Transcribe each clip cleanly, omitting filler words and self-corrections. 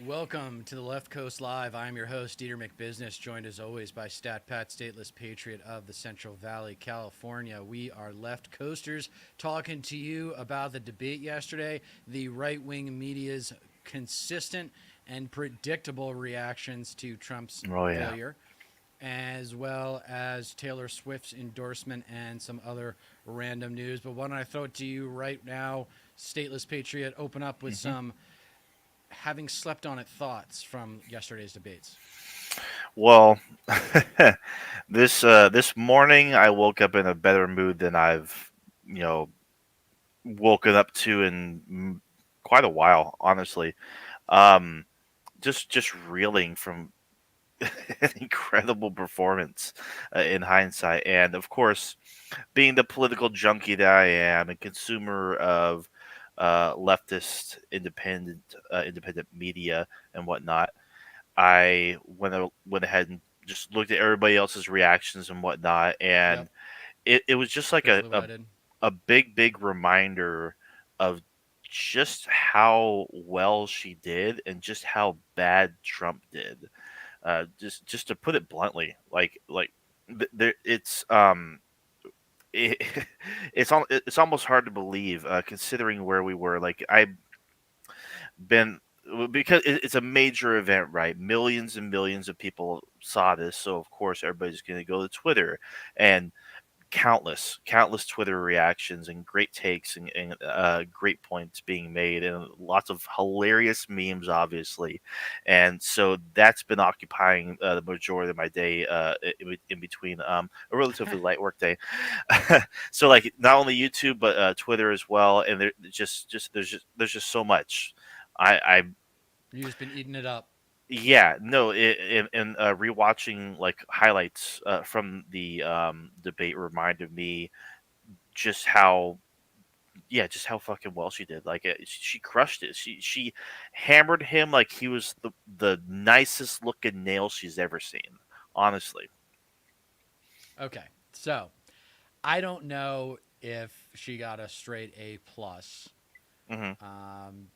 Welcome to the Left Coast Live. I'm your host, Dieter McBusiness, joined as always by Stat Pat, stateless patriot of the Central Valley, California. We are left coasters talking to you about the debate yesterday, the right wing media's consistent and predictable reactions to Trump's Oh yeah. failure, as well as Taylor Swift's endorsement and some other random news. But why don't I throw it to you right now, stateless patriot? Open up with hmm some having slept on it thoughts from yesterday's debates. Well, this morning I woke up in a better mood than I've you know woken up to in quite a while, honestly. Um, just reeling from an incredible performance in hindsight, and of course, being the political junkie that I am, and consumer of leftist independent media and whatnot. I went ahead and just looked at everybody else's reactions and whatnot, and Yep, it was just like basically what I did. a big reminder of just how well she did and just how bad Trump did. Just to put it bluntly, there it, it's almost hard to believe, considering where we were. Like I've been because it's a major event, right? Millions and millions of people saw this, so of course everybody's going to go to Twitter, and countless Twitter reactions and great takes and great points being made and lots of hilarious memes, obviously. And so that's been occupying the majority of my day, in between a relatively light work day. So like not only YouTube but Twitter as well, and there's just so much. I You just been eating it up. yeah, no, rewatching like highlights from the debate reminded me just how just how fucking well she did. Like she crushed it. She hammered him like he was the nicest looking nail she's ever seen. Honestly. Okay, so I don't know if she got a straight A plus. hmm Um,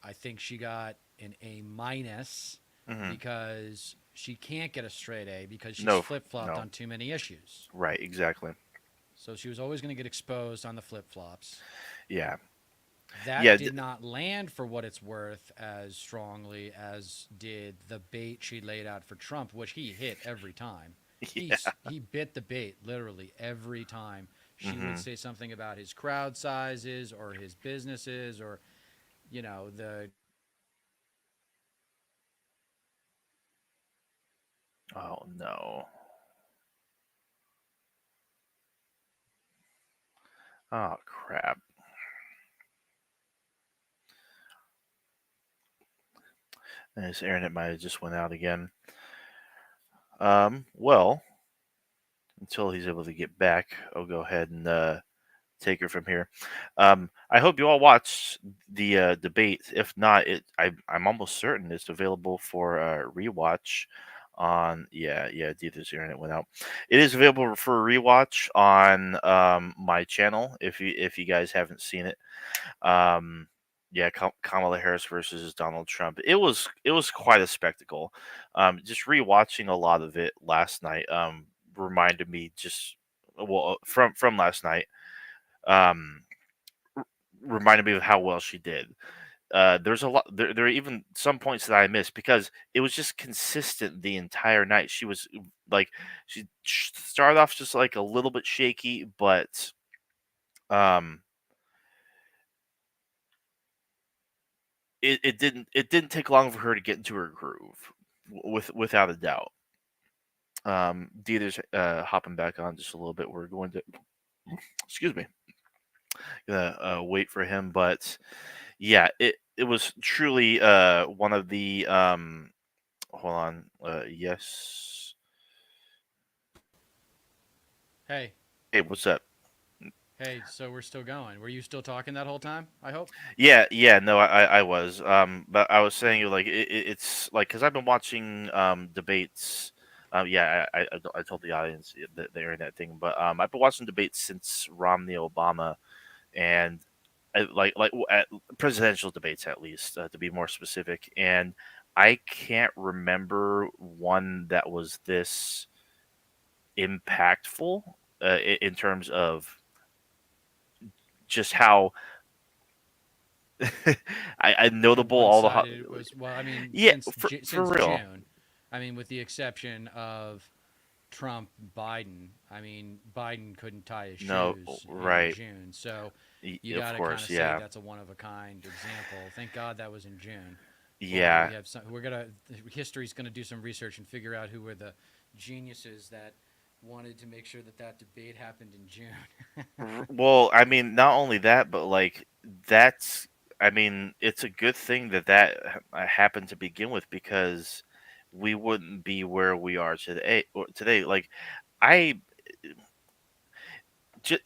I think she got an A minus hmm because she can't get a straight A because she's No, flip flopped no, on too many issues. right, exactly. So she was always going to get exposed on the flip flops. Yeah, That yeah, did not land for what it's worth as strongly as did the bait she laid out for Trump, which he hit every time. yeah. He bit the bait literally every time she would hmm say something about his crowd sizes or his businesses or the Oh no. Oh crap. And his internet might have just went out again. Well, until he's able to get back, I'll go ahead and take her from here. I hope you all watched the debate. If not, I'm almost certain it's available for rewatch on Deether's internet went out. It is available for rewatch on my channel if you guys haven't seen it. Um, Kamala Harris versus Donald Trump. It was quite a spectacle. Just rewatching a lot of it last night reminded me just from last night um, reminded me of how well she did. There's a lot. There are even some points that I missed because it was just consistent the entire night. She was like, she started off just like a little bit shaky, but um, it didn't take long for her to get into her groove, without a doubt. Dieter's hopping back on just a little bit. We're going to excuse me, gonna wait for him, but yeah, it was truly one of the hold on. Yes. hey, Hey, what's up? hey, so we're still going. Were you still talking that whole time? I hope. Yeah. No, I was. But I was saying like it's like because I've been watching debates. I told the audience the internet thing, but I've been watching debates since Romney Obama, and at presidential debates at least, to be more specific. And I can't remember one that was this impactful, in terms of just how I notable all the one-sided it was. Well, I mean, yeah, for since real. June, I mean, with the exception of Trump, Biden. I mean, Biden couldn't tie his No, shoes in right. June, so you Of got to kind course, of say yeah. that's a one of a kind example. Thank God that was in June. Boy, we Yeah. have some. We're gonna history's gonna do some research and figure out who were the geniuses that wanted to make sure that that debate happened in June. Well, I mean, not only that, but like that's, I mean, it's a good thing that happened to begin with, because we wouldn't be where we are today. Today, like I, ju-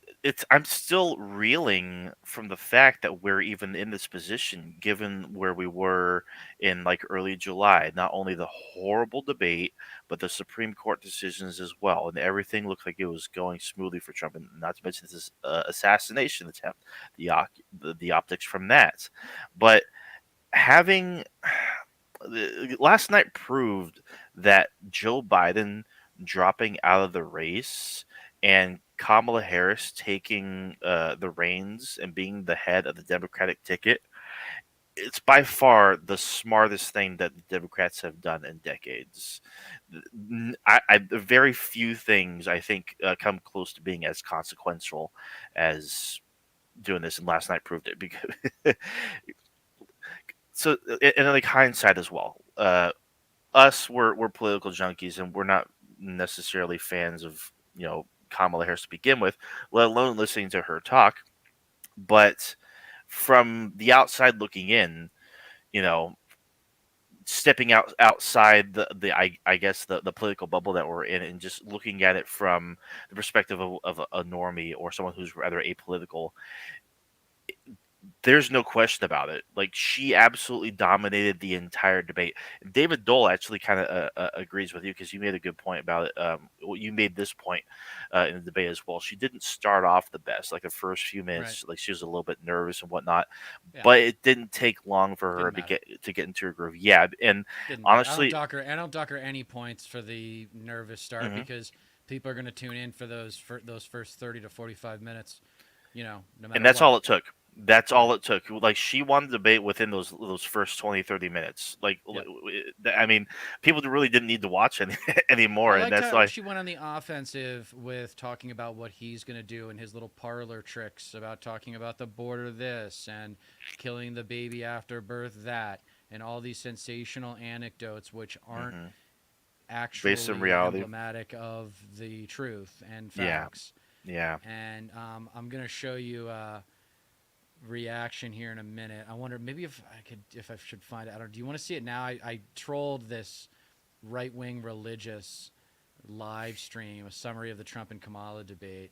I'm still reeling from the fact that we're even in this position, given where we were in like early July. Not only the horrible debate, but the Supreme Court decisions as well, and everything looked like it was going smoothly for Trump. And not to mention this assassination attempt, the optics from that. But having last night proved that Joe Biden dropping out of the race and Kamala Harris taking the reins and being the head of the Democratic ticket, it's by far the smartest thing that the Democrats have done in decades. Very few things I think come close to being as consequential as doing this, and last night proved it. Because so, and like hindsight as well. Us, we're political junkies, and we're not necessarily fans of Kamala Harris to begin with, let alone listening to her talk. But from the outside looking in, you know, stepping outside I guess the political bubble that we're in, and just looking at it from the perspective of a normie or someone who's rather apolitical, there's no question about it. Like, she absolutely dominated the entire debate. David Dole actually kind of agrees with you, because you made a good point about it. Well, you made this point in the debate as well. She didn't start off the best. Like the first few Right? minutes, like she was a little bit nervous and whatnot, Yeah. but it didn't take long for her Didn't matter. to get into her groove. Yeah, and Didn't matter. honestly, I don't dock her any points for the nervous start mhm. because people are going to tune in for those first 30 to 45 minutes. No And matter that's what. all it took. That's all Right. it took. Like, she won the debate within those first 20, 30 minutes. Like, Yep. I mean, people really didn't need to watch I anymore, and liked that's how why. she went on the offensive with talking about what he's going to do and his little parlor tricks about talking about the border this and killing the baby after birth that and all these sensational anecdotes which aren't Hmm. Based in actually reality. emblematic of the truth and Yeah, facts. yeah. And I'm going to show you a reaction here in a minute. I wonder maybe if I should find it. I don't. Do you want to see it now? I trolled this right wing religious live stream, a summary of the Trump and Kamala debate.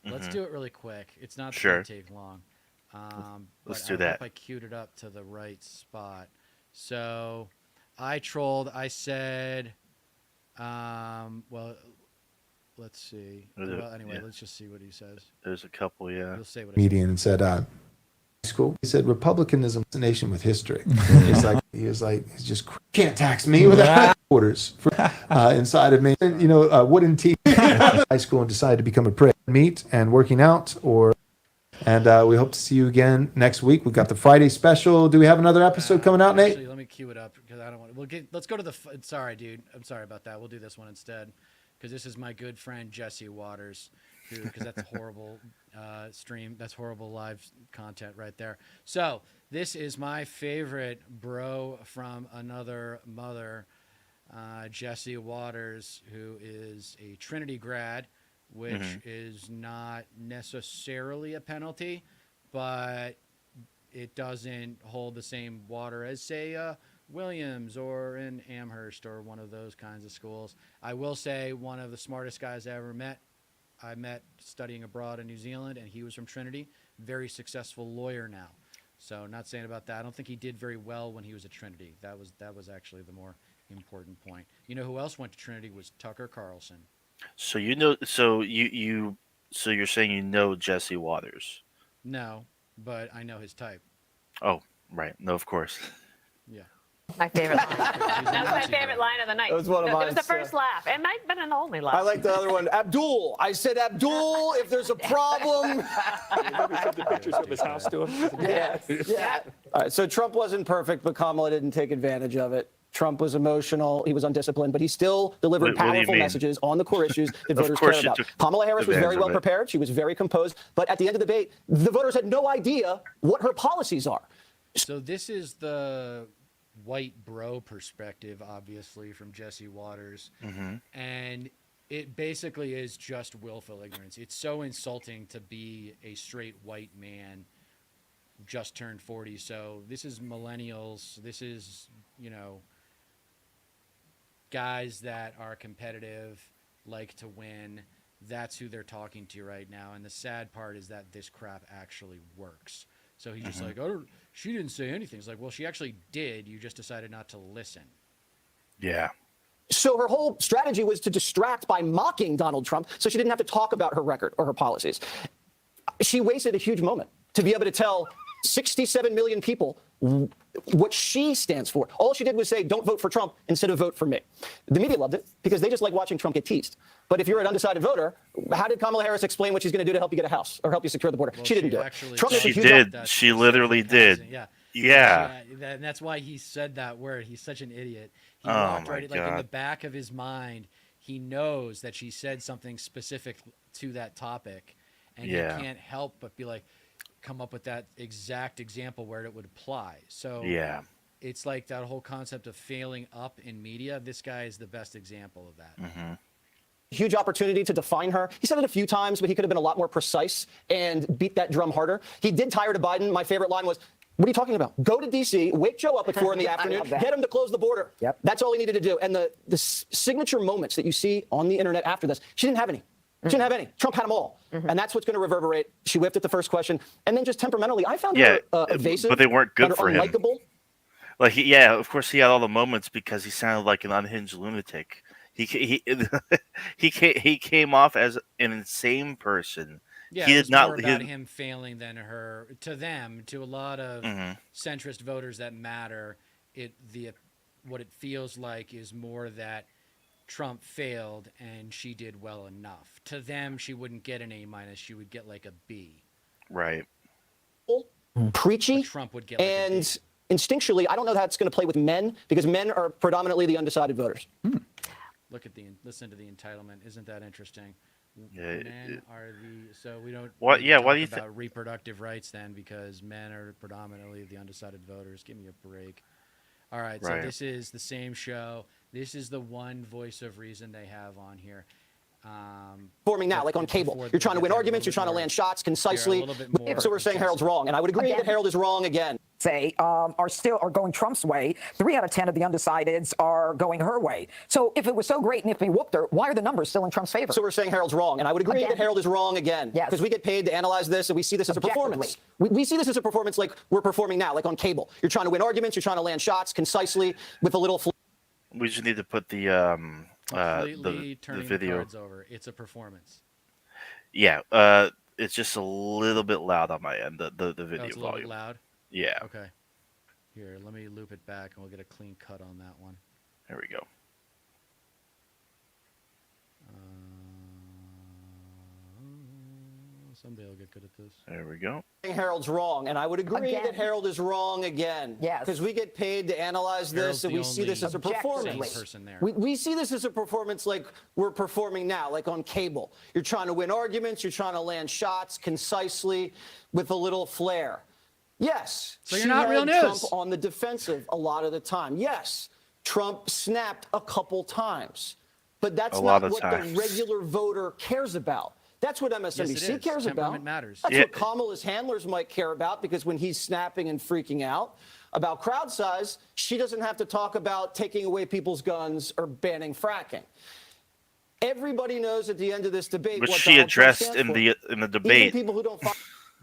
Let's Hmm. do it really quick. It's not going Sure. to take long, but Let's I do hope that. I queued it up to the right spot. So I trolled. I said, well, let's see. Well, anyway, Yeah, let's just see what he says. there's a couple. Yeah. You'll say what I said. Median and said, school. He said, Republicanism is a nation with history. He was like, he's just can't tax me without orders for, inside of me. And, wooden teeth. High school and decided to become a prick. Meet and working out, and we hope to see you again next week. We've got the Friday special. Do we have another episode coming out, Nate? Actually, let me cue it up because I don't want. Let's go to the. Sorry, dude. I'm sorry about that. We'll do this one instead because this is my good friend Jesse Waters, who because that's horrible stream. That's horrible live content right there. So this is my favorite bro from another mother, Jesse Waters, who is a Trinity grad, which Hmm. is not necessarily a penalty, but it doesn't hold the same water as, say, Williams or in Amherst or one of those kinds of schools. I will say one of the smartest guys I ever met. I met studying abroad in New Zealand, and he was from Trinity. Very successful lawyer now. So, not saying about that. I don't think he did very well when he was at Trinity. That was actually the more important point. You know who else went to Trinity was Tucker Carlson. So you're saying Jesse Waters. No, but I know his type. Oh, right. No, of course. Yeah. My favorite line. He's a That's my Nazi favorite guy. line of the night. That was one of It mine, was the too. first laugh. It might have been the only laugh. I like the other one. Abdul. I said, Abdul, if there's a problem. Remember sent the pictures of his house to him? Yeah. Yeah. All right. So Trump wasn't perfect, but Kamala didn't take advantage of it. Trump was emotional. He was undisciplined, but he still delivered What do you powerful mean? messages on the core issues that Of voters course care she about. took Kamala Harris was very advantage well of it. prepared. She was very composed. But at the end of the debate, the voters had no idea what her policies are. So this is the white bro perspective, obviously, from Jesse Waters. And it basically is just willful ignorance. It's so insulting to be a straight white man just turned 40. So this is millennials. This is, guys that are competitive, like to win. That's who they're talking to right now. And the sad part is that this crap actually works. So he's just like, oh, she didn't say anything. It's like, well, she actually did. You just decided not to listen. Yeah. So her whole strategy was to distract by mocking Donald Trump so she didn't have to talk about her record or her policies. She wasted a huge moment to be able to tell 67 million people what she stands for. All she did was say, don't vote for Trump instead of vote for me. The media loved it because they just like watching Trump get teased. But if you're an undecided voter, how did Kamala Harris explain what she's going to do to help you get a house or help you secure the border? Well, she didn't do it. actually Trump said is a She huge did. She literally did. Yeah. Yeah. And that's why he said that word. He's such an idiot. He Oh, walked my right, like in the God. back of his mind, he knows that she said something specific to that topic, and Yeah. he can't help but be like, come up with that exact example where it would apply. So Yeah. it's like that whole concept of failing up in media. This guy is the best example of that. huge opportunity to define her. He said it a few times, but he could have been a lot more precise and beat that drum harder. He did tire to Biden. My favorite line was, what are you talking about? Go to D.C., wake Joe up at 4 in the afternoon, love that. get him to close the border. Yep. That's all he needed to do. And the signature moments that you see on the internet after this, she didn't have any. She didn't have any. Trump had them all. And that's what's going to reverberate. She whiffed at the first question. And then just temperamentally, I found Yeah, her evasive. but they weren't good and for him. unlikable. Like, yeah, of course he had all the moments because he sounded like an unhinged lunatic. He came off as an insane person. Yeah, He it did was not- more he about did- him failing than her. To them, to a lot of centrist voters that matter, what it feels like is more that Trump failed and she did well enough. To them, she wouldn't get an A-. She would get like a B. Right. Preachy. But Trump would get like a B. And instinctually, I don't know how it's going to play with men because men are predominantly the undecided voters. Listen to the entitlement. Isn't that interesting? Yeah, Men are the so we don't. What- need to yeah, what talk do you about reproductive rights then? Because men are predominantly the undecided voters. Give me a break. All right, Right. so this is the same show. This is the one voice of reason they have on here. Performing now, like on cable. Before You're trying to we win get a arguments, little you're trying to bit land shots concisely. more- a little bit more So we're saying Harold's wrong. And I would agree Again. that Harold is wrong again. Say are going Trump's way. 3 out of 10 of the undecideds are going her way. So if it was so great and if we whooped her, why are the numbers still in Trump's favor? So we're saying Harold's wrong. And I would agree Again. that Harold is wrong again. Yes. Because we get paid to analyze this and we see this as a performance. We see this as a performance like we're performing now, like on cable. You're trying to win arguments, you're trying to land shots concisely with a little We just need to put the completely turning the video. cards over. It's a performance. Yeah. It's just a little bit loud on my end. The Oh, video it's a little bit volume. loud. Yeah. Okay. Here, let me loop it back and we'll get a clean cut on that one. There we go. Someday I'll get good at this. There we go. Harold's wrong. And I would agree Again. that Harold is wrong again. Yes. Because we get paid to analyze Harold's this and the we see this as a only performance. sane person there. We see this as a performance like we're performing now, like on cable. You're trying to win arguments, you're trying to land shots concisely with a little flair. Yes. So you're she not had real news. Trump on the defensive a lot of the time. Yes. Trump snapped a couple times. But that's A lot not of what times. the regular voter cares about. That's what MSNBC Yes, it is. cares about. Temperament matters. That's Yeah. what Kamala's handlers might care about because when he's snapping and freaking out about crowd size, she doesn't have to talk about taking away people's guns or banning fracking. Everybody knows at the end of this debate Which what she Donald Trump addressed stands in for. the Even debate. people who don't follow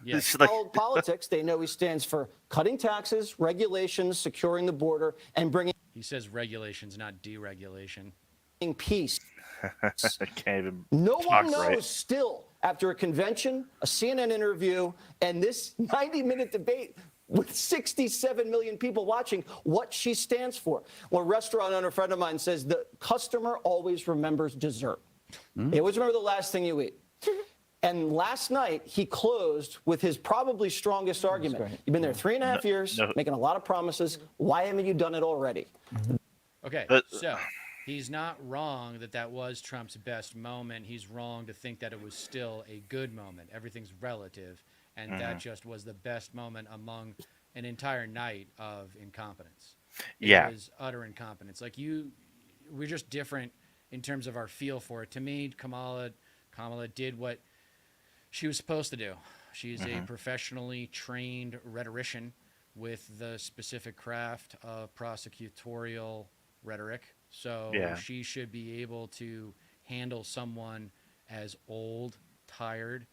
Yes. It's like- politics, they know he stands for cutting taxes, regulations, securing the border, and bringing He says regulations, not deregulation. peace. I can't even No talk one knows right. still after a convention, a CNN interview, and this 90-minute debate with 67 million people watching, what she stands for. Well, a restaurant owner friend of mine says the customer always remembers dessert. They always remember the last thing you eat. And last night, he closed with his probably strongest argument. You've been there 3.5 years, making a lot of promises. Why haven't you done it already? Okay, so he's not wrong that that was Trump's best moment. He's wrong to think that it was still a good moment. Everything's relative, and that just was the best moment among an entire night of incompetence. It was utter incompetence. Like we're just different in terms of our feel for it. To me, Kamala did what she was supposed to do. She's a professionally trained rhetorician with the specific craft of prosecutorial rhetoric. So she should be able to handle someone as old, tired,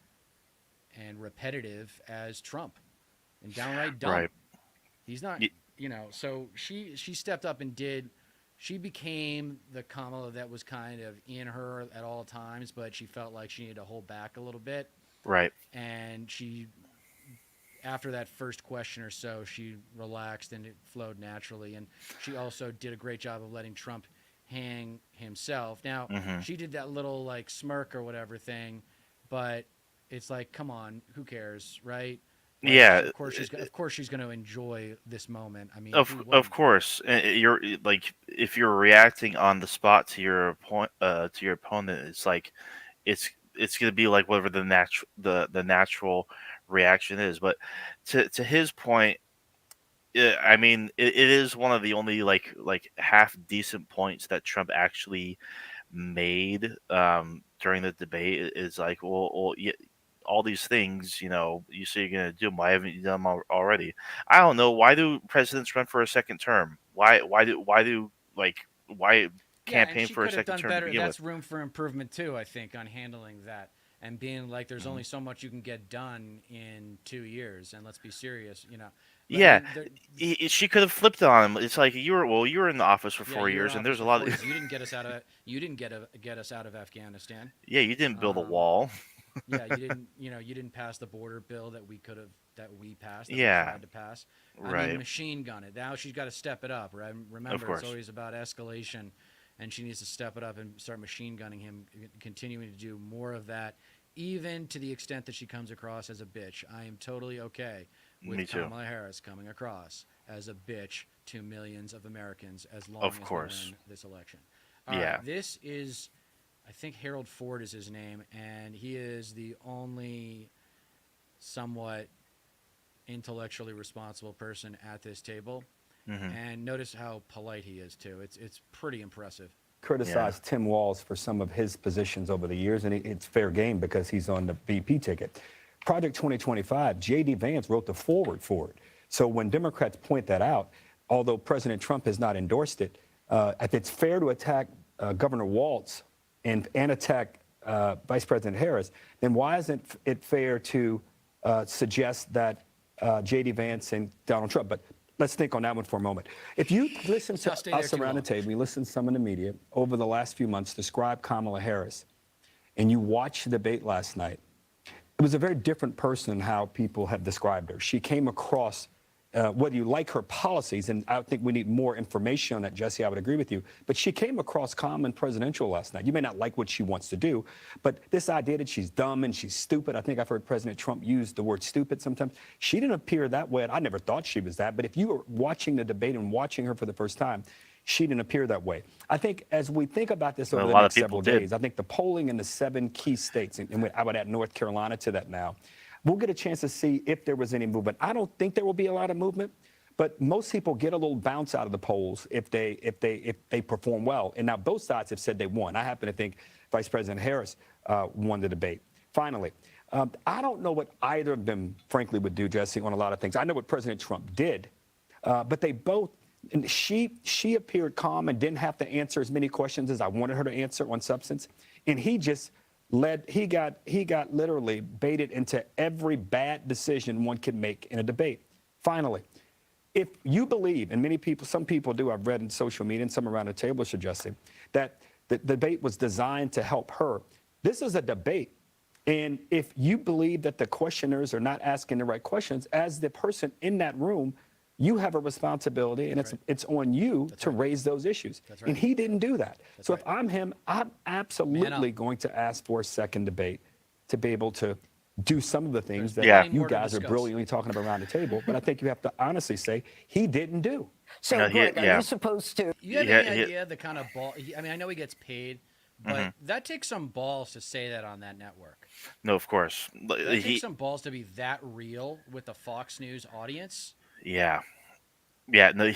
and repetitive as Trump, and downright dumb. Right. He's not, so she stepped up and she became the Kamala that was kind of in her at all times, but she felt like she needed to hold back a little bit. Right. And after that first question or so, she relaxed and it flowed naturally. And she also did a great job of letting Trump hang himself. Now, she did that little like smirk or whatever thing, but it's like, come on, who cares, right? Like, of course she's going to enjoy this moment. I mean, of course, you're like, if you're reacting on the spot to your opponent, it's like it's going to be like whatever the natural reaction is. But to his point, I mean, it is one of the only like half decent points that Trump actually made during the debate. Is like, well, yeah, all these things, you say you're going to do them. Why haven't you done them already? I don't know. Why do presidents run for a second term? Why campaign for a second term to begin That's with? room for improvement too, I think, on handling that and being like, there's only so much you can get done in 2 years, and let's be serious, She could have flipped on him. It's like you were in the office for 4 years, and there's a lot of you didn't get us out of Afghanistan. Yeah, you didn't build a wall. Yeah, you didn't pass the border bill that we passed. We tried to pass. I mean, machine gun it. Now she's got to step it up, right? Remember, it's always about escalation, and she needs to step it up and start machine gunning him, continuing to do more of that, even to the extent that she comes across as a bitch. I am totally okay with Kamala Harris coming across as a bitch to millions of Americans as long as we win this election. This is, I think Harold Ford is his name, and he is the only somewhat intellectually responsible person at this table. And notice how polite he is too. It's pretty impressive. Criticized Tim Walz for some of his positions over the years, and it's fair game because he's on the VP ticket. Project 2025, J.D. Vance wrote the forward for it. So when Democrats point that out, although President Trump has not endorsed it, if it's fair to attack Governor Walz and attack Vice President Harris, then why isn't it fair to suggest that J.D. Vance and Donald Trump? But let's think on that one for a moment. If you listen to us around the table, you listen to some in the media over the last few months describe Kamala Harris, and you watched the debate last night, it was a very different person how people have described her. She came across, whether you like her policies, and I think we need more information on that, Jesse, I would agree with you, but she came across calm and presidential last night. You may not like what she wants to do, but this idea that she's dumb and she's stupid, I think I've heard President Trump use the word stupid sometimes. She didn't appear that way. I never thought she was that, but if you were watching the debate and watching her for the first time, she didn't appear that way. I think as we think about this over the next several days, I think the polling in the 7 key states, and I would add North Carolina to that now, we'll get a chance to see if there was any movement. I don't think there will be a lot of movement, but most people get a little bounce out of the polls if they perform well. And now both sides have said they won. I happen to think Vice President Harris won the debate. Finally, I don't know what either of them, frankly, would do, Jesse, on a lot of things. I know what President Trump did, but they both. And she appeared calm and didn't have to answer as many questions as I wanted her to answer on substance. And he just he got literally baited into every bad decision one could make in a debate. Finally, if you believe, and some people do, I've read in social media and some around the table suggesting that the debate was designed to help her. This is a debate And if you believe that the questioners are not asking the right questions, as the person in that room, you have a responsibility, and it's on you to raise those issues. That's right. And he didn't do that. So if right. I'm him, I'm absolutely going to ask for a second debate to be able to do some of the things that plenty you more to guys are discuss. brilliantly talking about around the table. But I think you have to honestly say he didn't do. So, No, Greg, are yeah. you supposed to? You have Yeah, any yeah. idea the kind of ball? I mean, I know he gets paid, but that takes some balls to say that on that network. No, of course. That takes some balls to be that real with the Fox News audience. Yeah. No,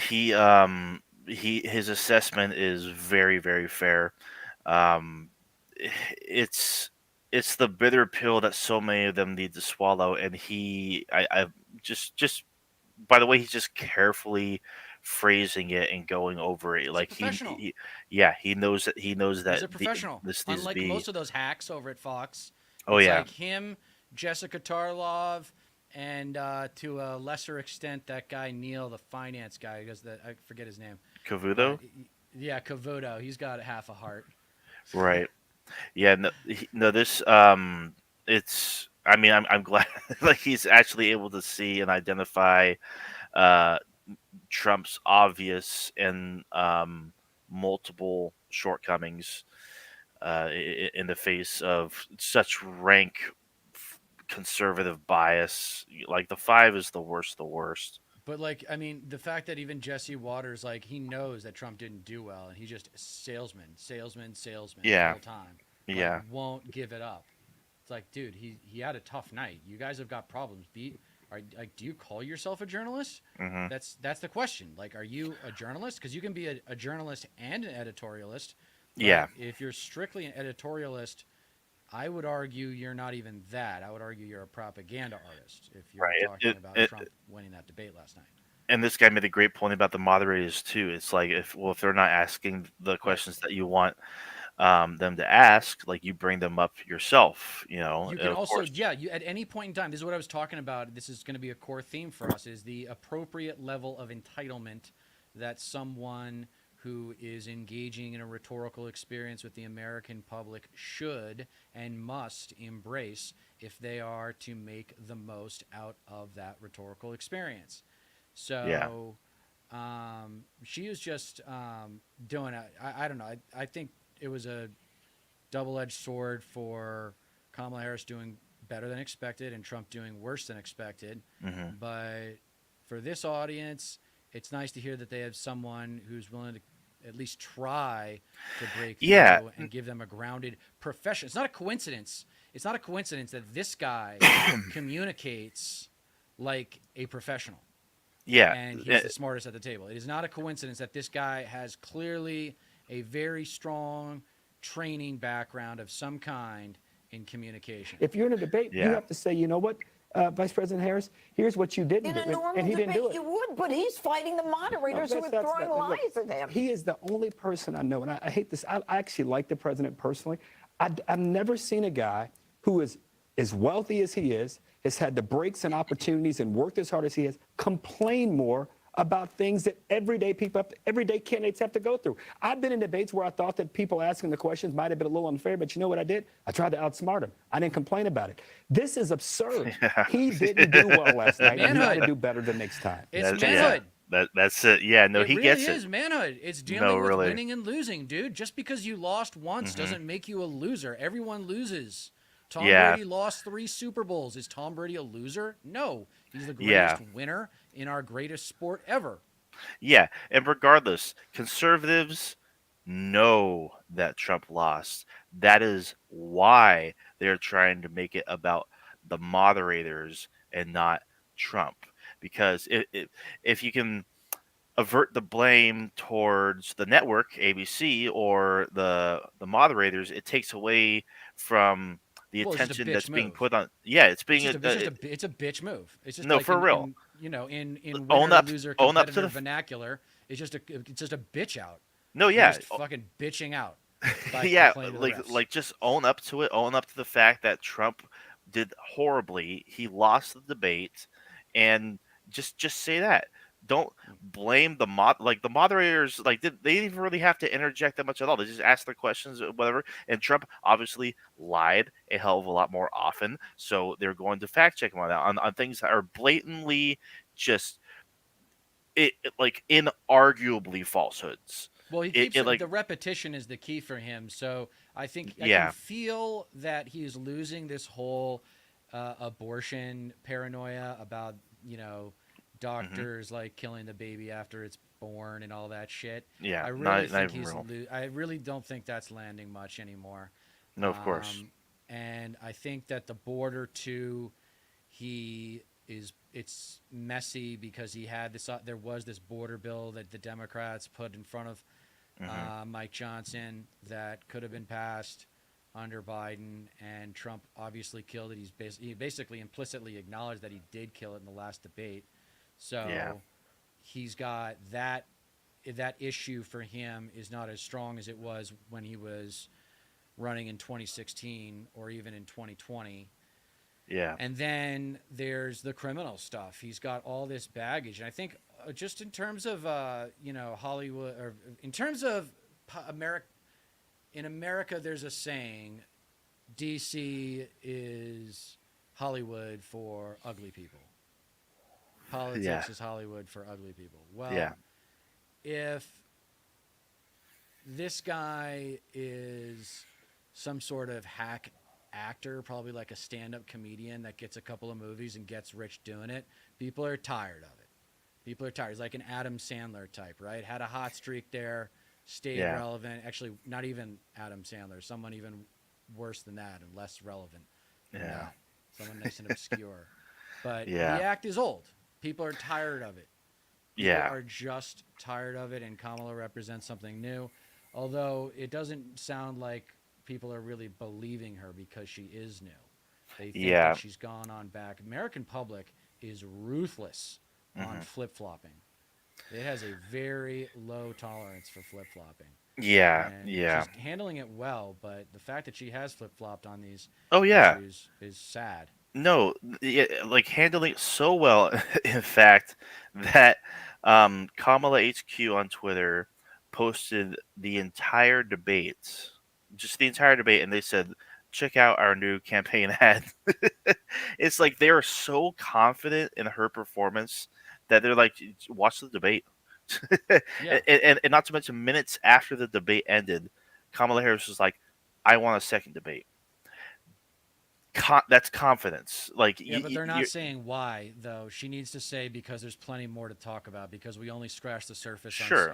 his assessment is very, very fair. Um, it's the bitter pill that so many of them need to swallow, and I just by the way he's just carefully phrasing it and going over it, like professional. he knows that He's a professional. this needs to Unlike be. most of those hacks over at Fox, Oh, it's yeah. like him, Jessica Tarlov, and to a lesser extent that guy Neil, the finance guy, who does that. I forget his name. Cavuto, Yeah, Cavuto. He's got half a heart. right? Yeah, no, this it's. I mean, I'm glad like he's actually able to see and identify uh Trump's obvious and multiple shortcomings in the face of such rank conservative bias. Like the five is the worst of the worst. But like, I mean, the fact that even Jesse Waters, like, he knows that Trump didn't do well, and he just salesman the Yeah. whole time. Like, Yeah. won't give it up. It's like, dude, he had a tough night. You guys have got problems. Do you call yourself a journalist? Mhm. That's the question. Like, are you a journalist? Because you can be a journalist and an editorialist. But Yeah. if you're strictly an editorialist, I would argue you're not even that. I would argue you're a propaganda artist if you're Right. talking about Trump winning that debate last night. And this guy made a great point about the moderators too. It's like if they're not asking the questions that you want them to ask, like you bring them up yourself. You know, You can of also, course. yeah, you at any point in time, this is what I was talking about. This is going to be a core theme for us: is the appropriate level of entitlement that someone who is engaging in a rhetorical experience with the American public should and must embrace if they are to make the most out of that rhetorical experience. So, she was just doing it. I don't know. I think it was a double-edged sword for Kamala Harris doing better than expected and Trump doing worse than expected. Mhm. But for this audience, it's nice to hear that they have someone who's willing to at least try to break through Yeah. and give them a grounded profession. It's not a coincidence. It's not a coincidence that this guy communicates like a professional. Yeah. And he's the smartest at the table. It is not a coincidence that this guy has clearly a very strong training background of some kind in communication. If you're in a debate, you Yeah. have to say, you know what, Vice President Harris, here's what you didn't In do. a normal And he didn't do debate, it. you would, but he's fighting the moderators who are throwing look, lies at him. He is the only person I know, and I hate this. I actually like the president personally. I've never seen a guy who is as wealthy as he is, has had the breaks and opportunities and worked as hard as he has, complain more about things that everyday candidates have to go through. I've been in debates where I thought that people asking the questions might have been a little unfair, but you know what I did? I tried to outsmart him. I didn't complain about it. This is absurd. He didn't do well last night. You got to Manhood. do better the next time. It's That's- manhood. That's it. Yeah. No, It he really gets is it. manhood. It's No, dealing with really. winning and losing, dude. Just because you lost once doesn't make you a loser. Everyone loses. Tom Yeah. Brady lost 3 Super Bowls. Is Tom Brady a loser? No. He's the Yeah. greatest winner in our greatest sport ever. Yeah, and regardless, conservatives know that Trump lost. That is why they're trying to make it about the moderators and not Trump. Because if you can avert the blame towards the network, ABC, or the moderators, it takes away from the Well, it's just a attention bitch that's being move. put on. Yeah, it's being It's a bitch move. It's just No, like for real. in Own winner up- loser own up to competitor the vernacular. It's just a bitch out. no, You're yeah, just fucking bitching out. By yeah, complaining to the refs. like just own up to it. Own up to the fact that Trump did horribly. He lost the debate, and just say that. don't blame the moderators. Like they didn't even really have to interject that much at all. They just asked their questions, whatever. And Trump obviously lied a hell of a lot more often, so they're going to fact check him on that on things that are blatantly just like inarguably falsehoods. Well, he It, keeps it like the repetition is the key for him. So I think I can yeah. feel that he's losing this whole abortion paranoia about Hmm. doctors like killing the baby after it's born and all that shit. Yeah, I really not think even real. I really don't think that's landing much anymore. No, of course. Um, and I think that the border too, it's messy because he had this. There was this border bill that the Democrats put in front of Hmm. Mike Johnson that could have been passed under Biden, and Trump obviously killed it. He basically implicitly acknowledged that he did kill it in the last debate. Yeah. So he's got that issue for him is not as strong as it was when he was running in 2016 or even in 2020. Yeah. And then there's the criminal stuff. He's got all this baggage, and I think just in terms of Hollywood, or in terms of America, in America, there's a saying: DC is Hollywood for ugly people. Yeah. Politics is Hollywood for ugly people. Well, Yeah. if this guy is some sort of hack actor, probably like a stand-up comedian that gets a couple of movies and gets rich doing it, people are tired of it. People are tired. He's like an Adam Sandler type, right? Had a hot streak there, stayed Yeah. relevant. Actually, not even Adam Sandler. Someone even worse than that and less relevant than Yeah. that. Someone nice and obscure. But Yeah. the act is old. People are tired of it. People Yeah. are just tired of it, and Kamala represents something new. Although it doesn't sound like people are really believing her because she is new. They think Yeah. that she's gone on back. American public is ruthless on Hmm. flip-flopping. It has a very low tolerance for flip-flopping. Yeah. And Yeah. she's handling it well, but the fact that she has flip-flopped on these Oh yeah. issues is sad. No, like handling it so well, in fact, that Kamala HQ on Twitter posted the entire debate, just the entire debate, and they said, "Check out our new campaign ad." It's like they are so confident in her performance that they're like, "Watch the debate," Yeah. and not to mention minutes after the debate ended, Kamala Harris was like, "I want a second debate." That's confidence. Like Yeah, but they're not saying why, though. She needs to say because there's plenty more to talk about because we only scratched the surface on sure.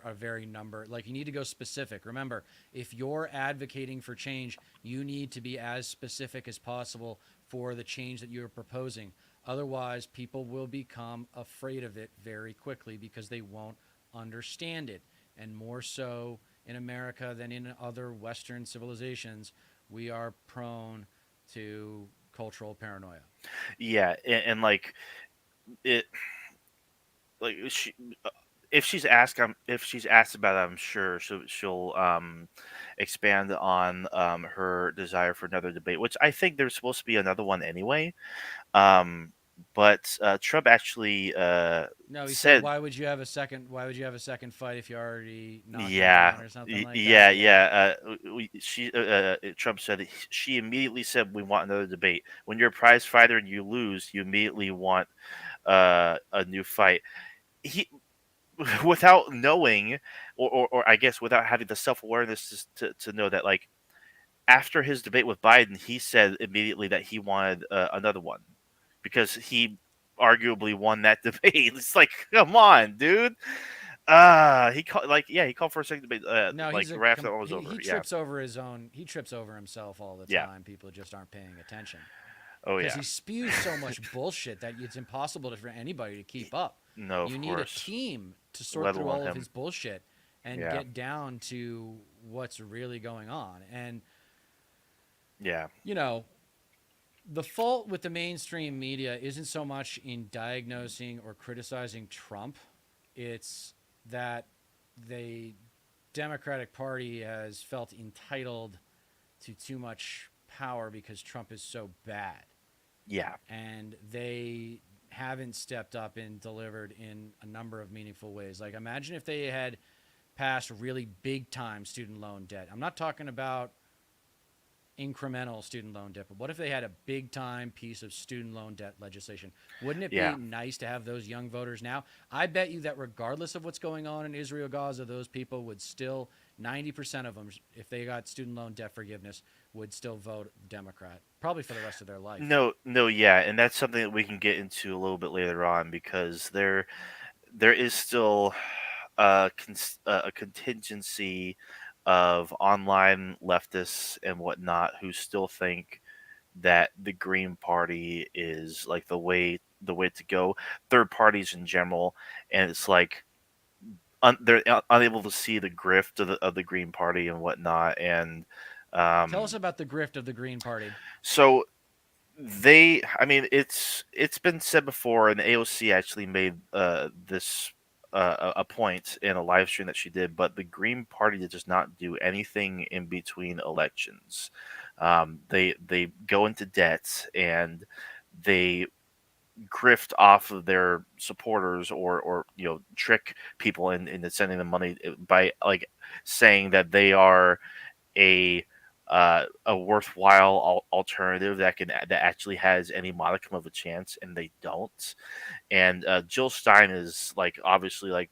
a very number. Like, you need to go specific. Remember, if you're advocating for change, you need to be as specific as possible for the change that you're proposing. Otherwise, people will become afraid of it very quickly because they won't understand it. And more so in America than in other Western civilizations, we are prone to cultural paranoia. Yeah, and like it, like she, if she's asked, if she's asked about it, I'm sure she'll expand on her desire for another debate, which I think there's supposed to be another one anyway. Um, but Trump actually No, he said, said, "Why would you have a second? Why would you have a second fight if you already knocked him yeah, down or something like yeah, that?" yeah. Trump said she immediately said we want another debate. When you're a prize fighter and you lose, you immediately want a new fight. He without knowing, or I guess without having the self awareness to know that, like, after his debate with Biden, he said immediately that he wanted another one because he arguably won that debate. It's like, come on, dude. He called he called for a second debate No, like he's a right after that one was over. he Yeah, trips over his own. He trips over himself all the yeah. time. People just aren't paying attention Oh because yeah. he spews so much bullshit that it's impossible for anybody to keep up. No, You of need a course. team to sort Let through alone all of him. his bullshit and Yeah. get down to what's really going on. And Yeah. the fault with the mainstream media isn't so much in diagnosing or criticizing Trump. It's that the Democratic Party has felt entitled to too much power because Trump is so bad. Yeah. And they haven't stepped up and delivered in a number of meaningful ways. Like, imagine if they had passed really big time student loan debt. I'm not talking about incremental student loan debt, but what if they had a big time piece of student loan debt legislation? Wouldn't it Yeah. be nice to have those young voters now? I bet you that regardless of what's going on in Israel, Gaza, those people would still, 90% of them, if they got student loan debt forgiveness, would still vote Democrat, probably for the rest of their life. No, yeah, and that's something that we can get into a little bit later on because there is still a contingency of online leftists and whatnot who still think that the Green Party is like the way to go. Third parties in general, and it's like they're unable to see the grift of the Green Party and whatnot. And Tell us um, about the grift of the Green Party. so I mean, it's been said before, and AOC actually made this a point in a live stream that she did. But the Green Party does not do anything in between elections. They go into debt and they grift off of their supporters, or trick people into sending them money by like saying that they are a worthwhile alternative that actually has any modicum of a chance, and they don't. And Jill Stein is like obviously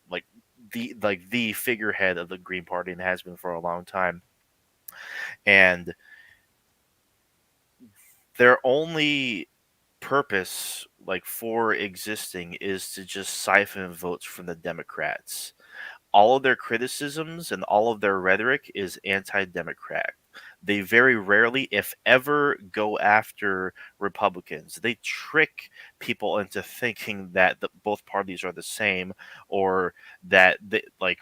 the figurehead of the Green Party and has been for a long time. And their only purpose like for existing is to just siphon votes from the Democrats. All of their criticisms and all of their rhetoric is anti-democrat. They very rarely, if ever, go after Republicans. They trick people into thinking that both parties are the same, or that they like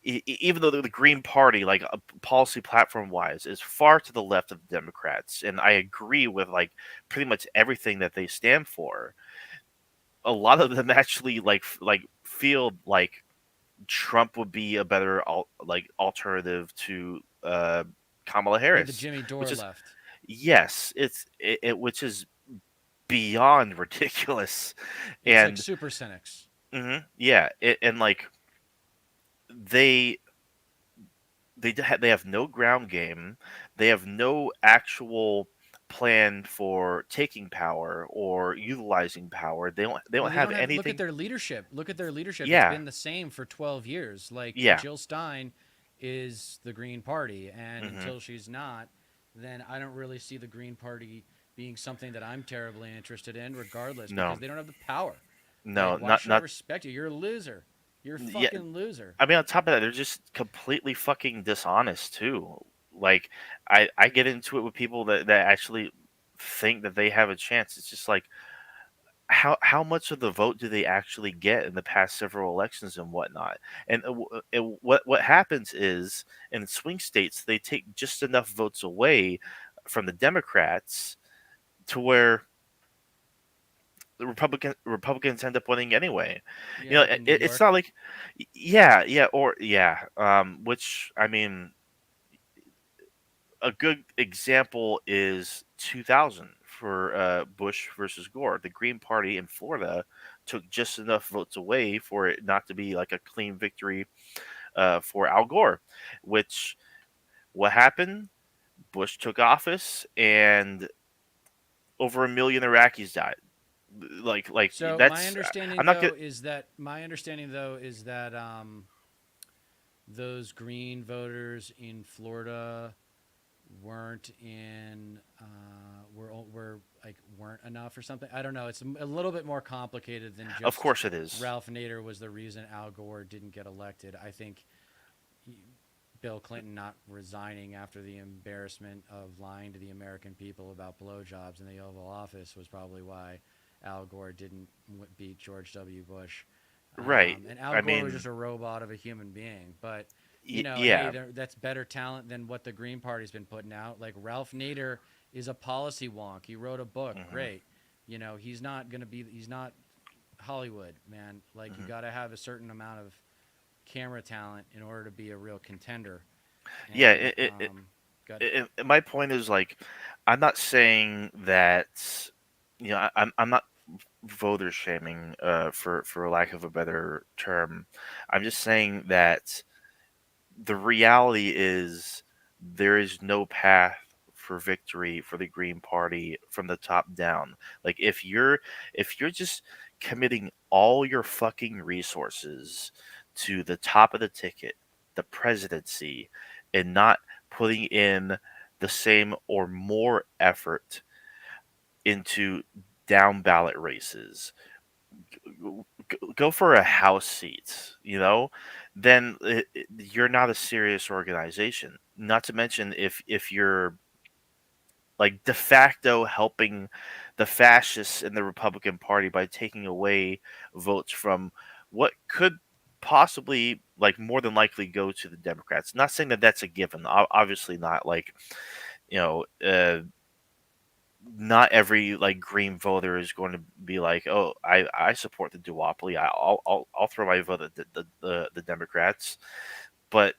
even though the Green Party, like policy platform wise, is far to the left of the Democrats, and I agree with like pretty much everything that they stand for. A lot of them actually feel like Trump would be a better alternative to Kamala They're the Harris, Jimmy which Dore is left. yes, which is beyond ridiculous. It's like And super cynics. yeah, and like they they have no ground game. They have no actual plan for taking power or utilizing power. They Well, don't they have don't have. Look at anything. their leadership. Look at their leadership. It's Yeah, been the same for 12 years. Like yeah. Jill Stein is the Green Party, and hmm until she's not, then I don't really see the Green Party being something that I'm terribly interested in, regardless, because No, they don't have the power. no, Like, why not should I not. respect you? You're a loser. You're a Yeah, fucking loser. I mean, on top of that, they're just completely fucking dishonest too. Like, I get into it with people that actually think that they have a chance. It's just like how much of the vote do they actually get in the past several elections and whatnot? And what happens is in swing states they take just enough votes away from the Democrats to where the Republicans end up winning anyway. Yeah, like in New It's York. not like yeah, which I mean a good example is 2000 for Bush versus Gore. The Green Party in Florida took just enough votes away for it not to be like a clean victory for Al Gore. Which what happened? Bush took office and over 1 million Iraqis died. Like So my that's understanding I'm not though gonna. is that those Green voters in Florida weren't in were like weren't enough or something. I don't know. It's a little bit more complicated than Of just course it is. Ralph Nader was the reason Al Gore didn't get elected. I think Bill Clinton not resigning after the embarrassment of lying to the American people about blowjobs in the Oval Office was probably why Al Gore didn't beat George W. Bush. Right. And Al I Gore was mean, just a robot of a human being. But, hey, yeah. that's better talent than what the Green Party's been putting out. Like, Ralph Nader is a policy wonk. He wrote a book. Great. He's not Hollywood, man. Like, you got to have a certain amount of camera talent in order to be a real contender. Yeah, And, got my point is like, I'm not saying that, I'm not voter shaming, for lack of a better term. I'm just saying that the reality is there is no path for victory for the Green Party from the top down. Like if you're just committing all your fucking resources to the top of the ticket, the presidency, and not putting in the same or more effort into down ballot races, go for a house seat, then you're not a serious organization. Not to mention if you're like de facto helping the fascists in the Republican Party by taking away votes from what could possibly, like, more than likely go to the Democrats. Not saying that that's a given. Obviously not. Like, you know, uh, not every like green voter is going to be like, oh, I support the duopoly. I'll throw my vote at the Democrats. But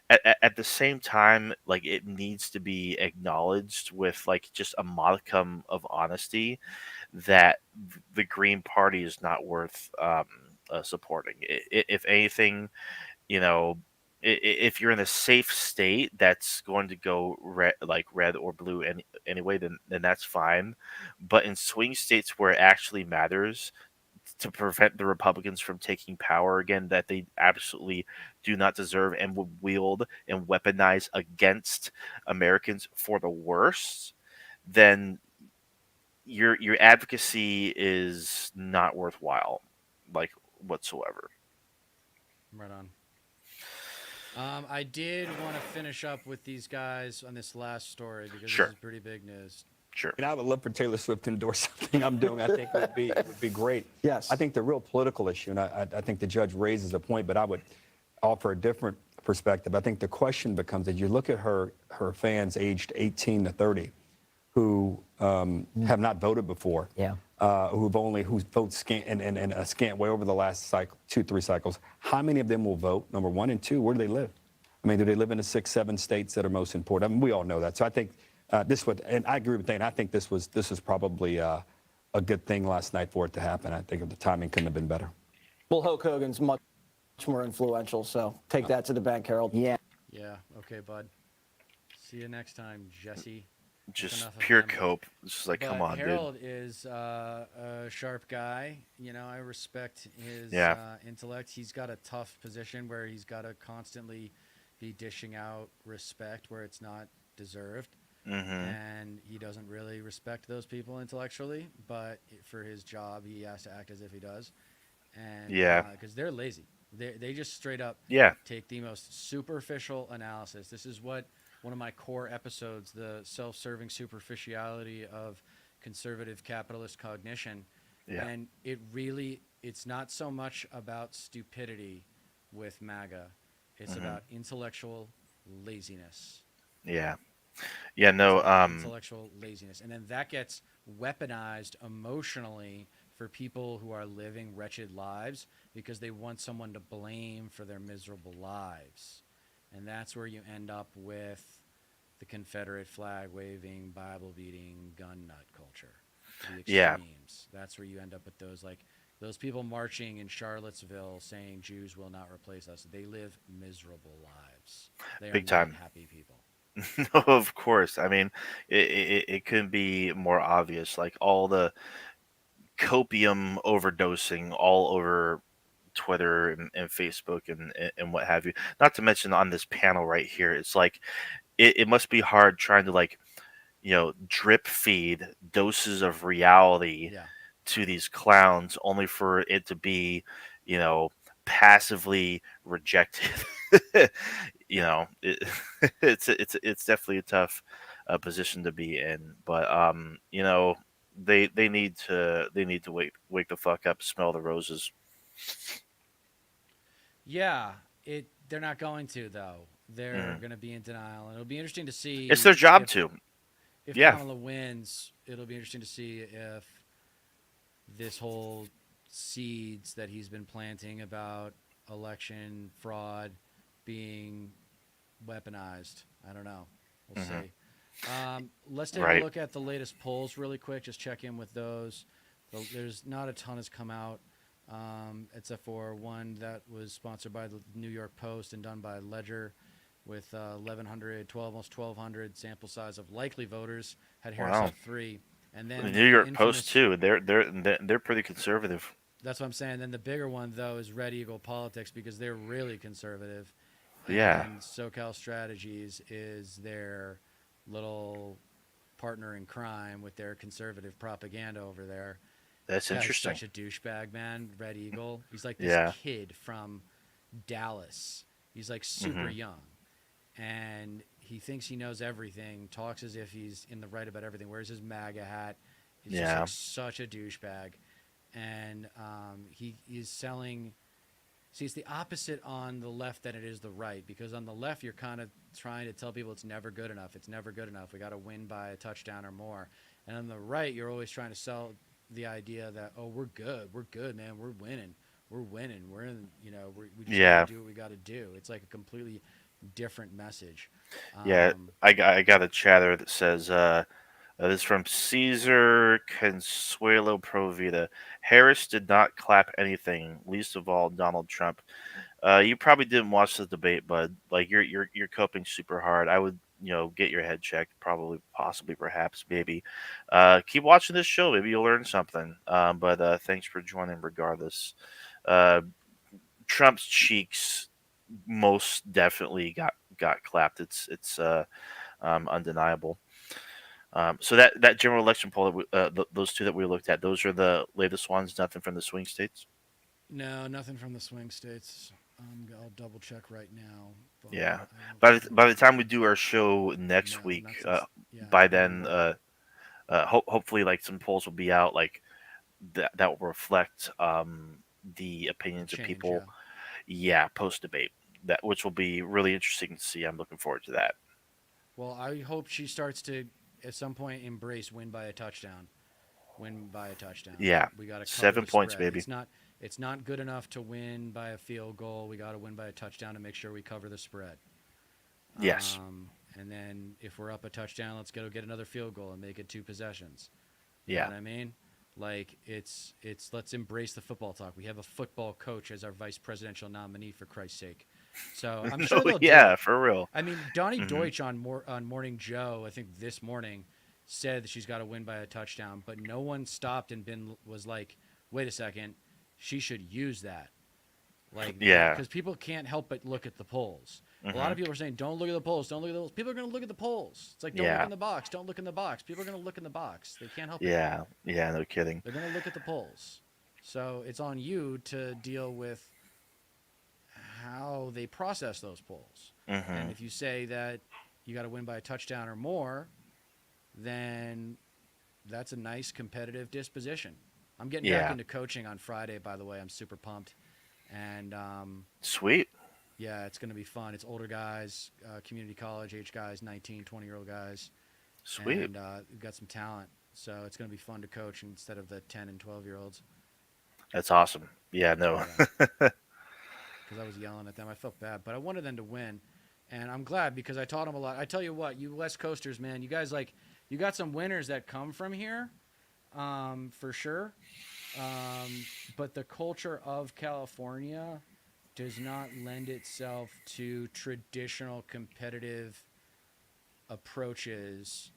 at the same time, like, it needs to be acknowledged with like just a modicum of honesty that the Green Party is not worth supporting. If anything, you know, if you're in a safe state that's going to go red, like red or blue anyway, then that's fine. But in swing states where it actually matters to prevent the Republicans from taking power again, that they absolutely do not deserve and would wield and weaponize against Americans for the worst, then your advocacy is not worthwhile, like, whatsoever. Right on. I did want to finish up with these guys on this last story because Sure. this is pretty big news. Sure. And I would love for Taylor Swift to endorse something I'm doing. I think it would be great. Yes. I think the real political issue, and I think the judge raises a point, but I would offer a different perspective. I think the question becomes that you look at her fans aged 18 to 30 who have not voted before. Yeah. Whose votes scant and a scant way over the last cycle, 2-3 cycles. How many of them will vote? Number one, and two, where do they live? I mean, do they live in the 6-7 states that are most important? I mean, we all know that. So I think and I agree with Dane. I think this was probably a good thing last night for it to happen. I think the timing couldn't have been better. Well, Hulk Hogan's much more influential, so take that to the bank, Harold. Yeah. Yeah. Okay, bud. See you next time, Jesse. Just enough of pure him. cope. It's just like, come But on, Harold dude. is a sharp guy. You know, I respect his Yeah. intellect. He's got a tough position where he's got to constantly be dishing out respect where it's not deserved. And he doesn't really respect those people intellectually, but for his job, he has to act as if he does. And Yeah. because they're lazy, they just straight up Yeah. take the most superficial analysis. This is what one of my core episodes, the self-serving superficiality of conservative capitalist cognition. Yeah. And it's not so much about stupidity with MAGA. It's about intellectual laziness. Yeah. Yeah. No. Intellectual laziness. And then that gets weaponized emotionally for people who are living wretched lives because they want someone to blame for their miserable lives. And that's where you end up with the Confederate flag waving, Bible beating, gun nut culture. The Yeah. extremes. That's where you end up with those people marching in Charlottesville saying Jews will not replace us. They live miserable lives. They are Big not time. happy people. No, of course. I mean, it couldn't be more obvious. Like, all the copium overdosing all over Twitter and Facebook and what have you. Not to mention on this panel right here, it's like it must be hard trying to, like, drip feed doses of reality Yeah. to these clowns, only for it to be, passively rejected. It, it's definitely a tough position to be in, but they need to wake the fuck up, smell the roses. Yeah, they're not going to though. They're going to be in denial, and it'll be interesting to see. It's their job to. If Yeah. Kamala wins, it'll be interesting to see if this whole seeds that he's been planting about election fraud being weaponized. I don't know. We'll see. Let's take Right. a look at the latest polls really quick. Just check in with those. There's not a ton has come out, except for one that was sponsored by the New York Post and done by Ledger, with 1,100, almost 1,200 sample size of likely voters. Had Harris Wow. at 3, and then The New York infamous. Post too. They're pretty conservative. That's what I'm saying. Then the bigger one though is Red Eagle Politics, because they're really conservative, Yeah. and SoCal Strategies is their little partner in crime with their conservative propaganda over there. That's Guy's interesting. such a douchebag, man. Red Eagle. He's like this Yeah. kid from Dallas. He's like super Mhm. young, and he thinks he knows everything. Talks as if he's in the right about everything. Wears his MAGA hat. He's just Yeah. like such a douchebag, and he is selling. See, it's the opposite on the left than it is the right, because on the left you're kind of trying to tell people it's never good enough. It's never good enough. We got to win by a touchdown or more. And on the right, you're always trying to sell the idea that, oh, we're good, man. We're winning. We're in. We just Yeah. gotta do what we got to do. It's like a completely different message. Yeah. Um, I got a chatter that says this is from Caesar Consuelo Provida. Harris did not clap anything, least of all Donald Trump. You probably didn't watch the debate, bud. Like you're coping super hard. I would, get your head checked. Probably, possibly, perhaps, maybe. Keep watching this show. Maybe you'll learn something. But thanks for joining, regardless. Uh, Trump's cheeks most definitely got clapped. It's undeniable. So that general election poll, those two that we looked at, those are the latest ones. Nothing from the swing states. no, nothing from the swing states. I'll double check right now. But Yeah. I don't By the think- time we do our show next no, week, nothing's- yeah, by maybe then, more. hopefully, like some polls will be out, like that will reflect the opinions of Change, people. yeah. Yeah, post debate, that which will be really interesting to see. I'm looking forward to that. Well, I hope she starts to, at some point, embrace win by a touchdown. Win by a touchdown. Yeah, We got to cover 7 the points, spread. baby. It's not good enough to win by a field goal. We got to win by a touchdown to make sure we cover the spread. Yes. And then if we're up a touchdown, let's go get another field goal and make it 2 possessions. You Yeah. know what I mean? Like it's let's embrace the football talk. We have a football coach as our vice presidential nominee, for Christ's sake. So I'm sure they'll do Yeah, it. for real. I mean, Donnie Mhm. Deutsch on Morning Joe, I think this morning, said that she's got to win by a touchdown, but no one stopped and was like, wait a second, she should use that. Like, Yeah. because people can't help but look at the polls. A lot Mhm. of people are saying, don't look at the polls, don't look at the polls. People are going to look at the polls. It's like, don't look Yeah. in the box, don't look in the box. People are going to look in the box. They can't help it. Yeah, yeah, no kidding. They're going to look at the polls. So it's on you to deal with how they process those polls. Mhm. And if you say that you got to win by a touchdown or more, then that's a nice competitive disposition. I'm getting back Yeah. into coaching on Friday, by the way. I'm super pumped. And Sweet. yeah, it's going to be fun. It's older guys, community college age guys, 19, 20-year-old guys. Sweet. And we've got some talent. So it's going to be fun to coach instead of the 10 and 12-year-olds. That's awesome. Yeah, no. Because I was yelling at them. I felt bad, but I wanted them to win. And I'm glad, because I taught them a lot. I tell you what, you West Coasters, man, you guys, like, you got some winners that come from here, for sure. But the culture of California does not lend itself to traditional competitive approaches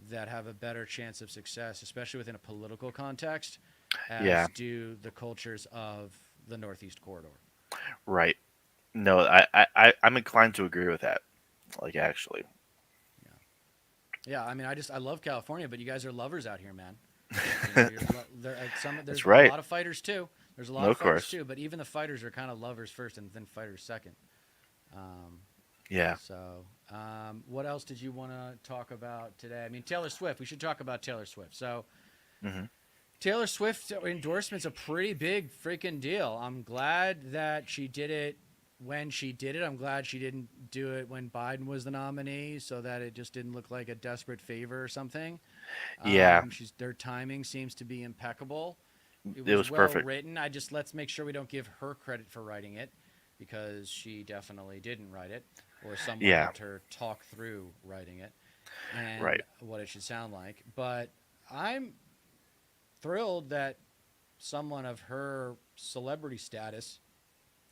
that have a better chance of success, especially within a political context, as Yeah. do the cultures of the Northeast Corridor. Right. No, I'm inclined to agree with that. Like, actually. Yeah, I mean, I love California, but you guys are lovers out here, man. You know, there's That's a right. lot of fighters too. There's a lot No, of of fighters course. too, but even the fighters are kind of lovers first and then fighters second. Yeah. So, what else did you want to talk about today? I mean, Taylor Swift. We should talk about Taylor Swift. So, Mhm. Taylor Swift endorsement's a pretty big freaking deal. I'm glad that she did it when she did it. I'm glad she didn't do it when Biden was the nominee, so that it just didn't look like a desperate favor or something. Yeah. Their timing seems to be impeccable. It was was well perfect. written. Let's make sure we don't give her credit for writing it, because she definitely didn't write it, or someone Yeah. helped her talk through writing it and Right. what it should sound like. But I'm thrilled that someone of her celebrity status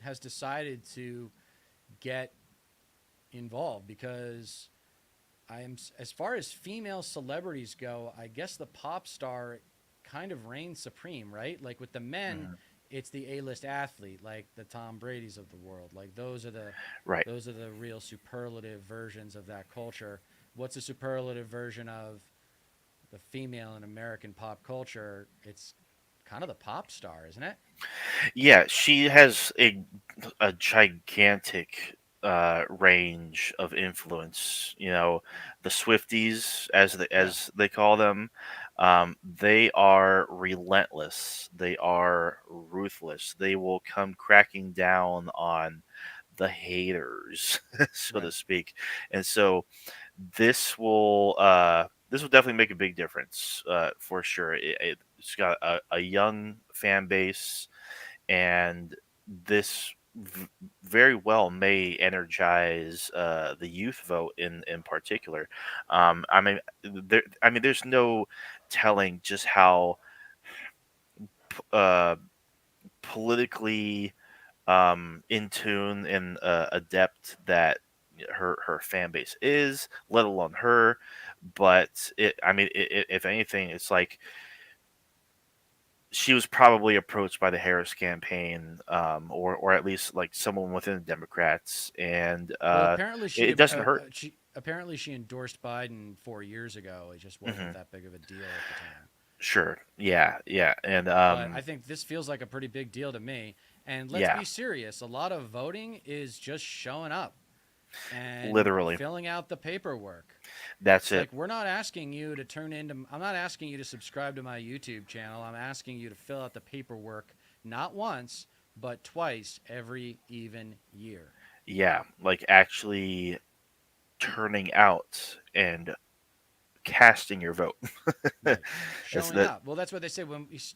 has decided to get involved because as far as female celebrities go, I guess the pop star kind of reigns supreme, right? Like with the men, Mhm. it's the A-list athlete, like the Tom Brady's of the world. Like Right. those are the real superlative versions of that culture. What's a superlative version of the female in American pop culture? It's kind of the pop star, isn't it? Yeah, she has a gigantic range of influence. The Swifties, Yeah. as they call them, they are relentless. They are ruthless. They will come cracking down on the haters, so to Right. speak. And so this will definitely make a big difference, for sure. It's got a young fan base, and this very well may energize the youth vote in particular. There's no telling just how uh, politically in tune and adept that her fan base is, let alone her. But if anything, it's like she was probably approached by the Harris campaign, or at least like someone within the Democrats, and Well, apparently it doesn't hurt. she endorsed Biden 4 years ago. It just wasn't Hmm. that big of a deal at the time. Sure, yeah, yeah, and But I think this feels like a pretty big deal to me. And let's yeah, be serious. A lot of voting is just showing up and literally, filling out the paperwork. that's It's it. like we're not asking you to I'm not asking you to subscribe to my YouTube channel. I'm asking you to fill out the paperwork not once, but twice every even year. Yeah, like actually turning out and casting your vote. Right. It's Showing that. up. Well, that's what they say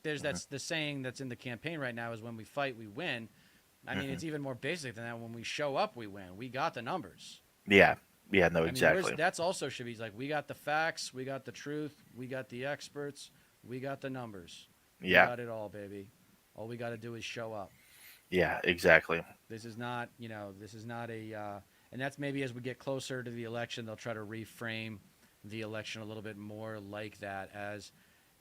there's Mhm, that's the saying that's in the campaign right now is when we fight, we win. I mean, mhm. it's even more basic than that. When we show up, we win. We got the numbers. Yeah, yeah, no, I mean, exactly. that's also should be like we got the facts, we got the truth, we got the experts, we got the numbers. We Yeah, got it all, baby. All we got to do is show up. yeah, exactly. This is not, this is not and that's maybe as we get closer to the election, they'll try to reframe the election a little bit more like that, as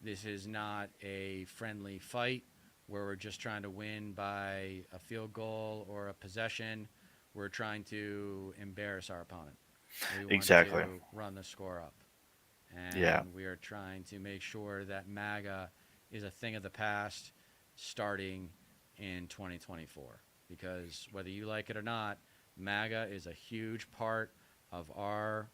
this is not a friendly fight where we're just trying to win by a field goal or a possession. We're trying to embarrass our opponent. We want Exactly. to run the score up. Yeah. And we are trying to make sure that MAGA is a thing of the past starting in 2024. Because whether you like it or not, MAGA is a huge part of our